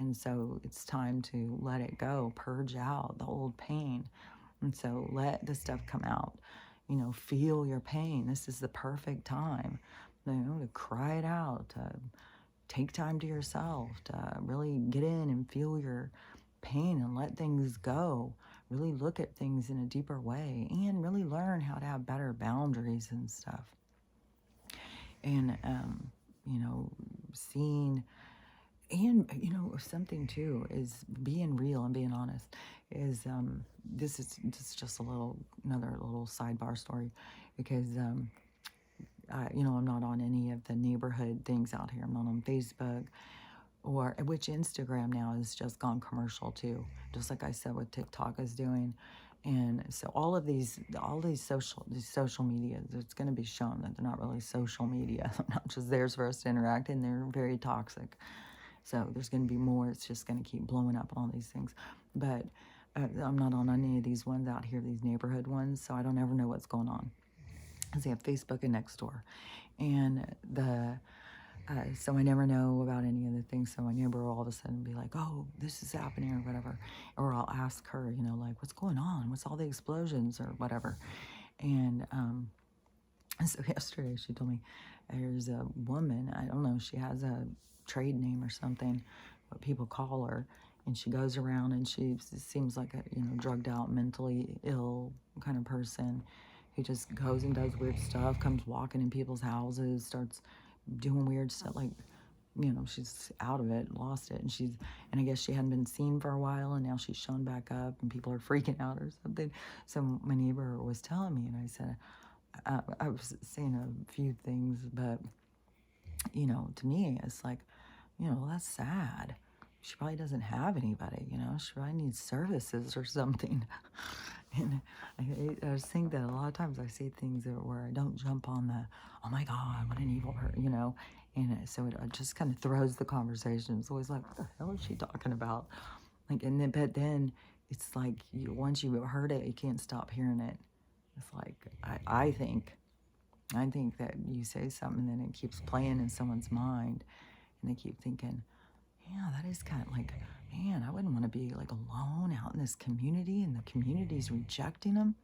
And so it's time to let it go, purge out the old pain. And so let the stuff come out. Feel your pain. This is the perfect time, to cry it out, to take time to yourself, to really get in and feel your pain and let things go. Really look at things in a deeper way and really learn how to have better boundaries and stuff. And, seeing, and, something too is being real and being honest is, this is just another little sidebar story, because, I'm not on any of the neighborhood things out here. I'm not on Facebook, which Instagram now has just gone commercial too, just like I said what TikTok is doing. And so all these social media, it's going to be shown that they're not really social media. They're not just there for us to interact, and they're very toxic. So there's going to be more. It's just going to keep blowing up on all these things. But I'm not on any of these ones out here, these neighborhood ones, so I don't ever know what's going on. Because they have Facebook and Nextdoor. And So I never know about any of the things. So my neighbor will all of a sudden be like, "Oh, this is happening," or whatever. Or I'll ask her, like, "What's going on? What's all the explosions?" or whatever. And so yesterday she told me there's a woman, I don't know, she has a trade name or something, what people call her, and she goes around and she seems like a, drugged out, mentally ill kind of person who just goes and does weird stuff, comes walking in people's houses, starts doing weird stuff, like, she's out of it, lost it, and I guess she hadn't been seen for a while, and now she's shown back up, and people are freaking out or something. So my neighbor was telling me, and I said, I was saying a few things, but to me, it's like, well, that's sad. She probably doesn't have anybody, she probably needs services or something. And I just think that a lot of times I see things where I don't jump on the, oh my God, what an evil person. And so it just kind of throws the conversation. It's always like, what the hell is she talking about? Like, but then it's like, once you've heard it, you can't stop hearing it. It's like, I think that you say something and then it keeps playing in someone's mind and they keep thinking, yeah, that is kind of like, man, I wouldn't want to be like alone out in this community and the community's rejecting them.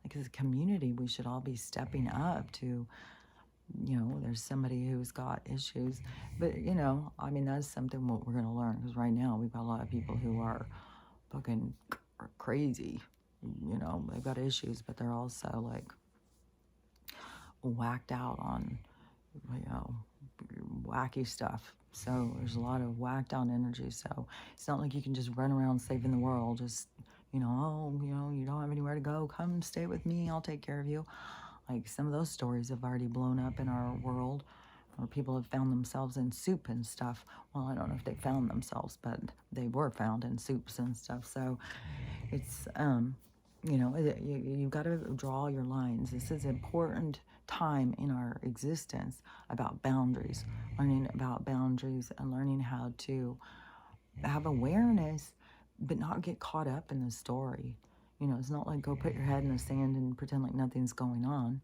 Like as a community, we should all be stepping up to, there's somebody who's got issues. But, that's something what we're going to learn because right now we've got a lot of people who are fucking crazy. They've got issues, but they're also like whacked out on, you know, wacky stuff. So there's a lot of whacked out energy. So it's not like you can just run around saving the world. Just, you don't have anywhere to go. Come stay with me. I'll take care of you. Like some of those stories have already blown up in our world where people have found themselves in soup and stuff. Well, I don't know if they found themselves, but they were found in soups and stuff. So it's, you've got to draw your lines. This is an important time in our existence about boundaries, learning about boundaries and learning how to have awareness, but not get caught up in the story. It's not like go put your head in the sand and pretend like nothing's going on,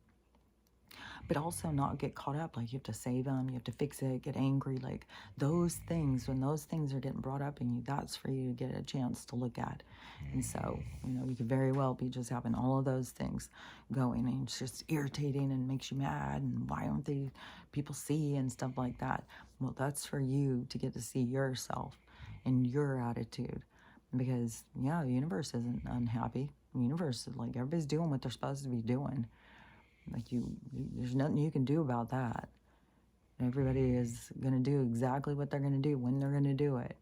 but also not get caught up. Like you have to save them, you have to fix it, get angry. Like those things, when those things are getting brought up in you, that's for you to get a chance to look at. And so, you could very well be just having all of those things going and it's just irritating and makes you mad. And why aren't they people see and stuff like that? Well, that's for you to get to see yourself and your attitude. Because, yeah, the universe isn't unhappy. The universe is like everybody's doing what they're supposed to be doing. Like there's nothing you can do about that. Everybody is going to do exactly what they're going to do when they're going to do it.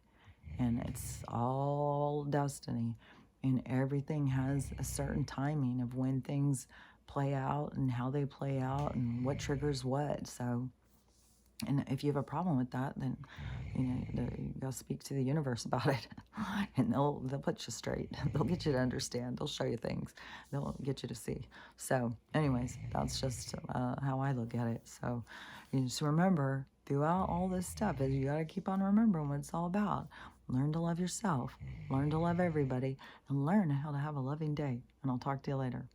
And it's all destiny. And everything has a certain timing of when things play out and how they play out and what triggers what. So, and if you have a problem with that, then you gotta speak to the universe about it, and they'll put you straight. They'll get you to understand. They'll show you things. They'll get you to see. So, anyways, that's just how I look at it. So, you just remember throughout all this stuff is you gotta keep on remembering what it's all about. Learn to love yourself. Learn to love everybody, and learn how to have a loving day. And I'll talk to you later.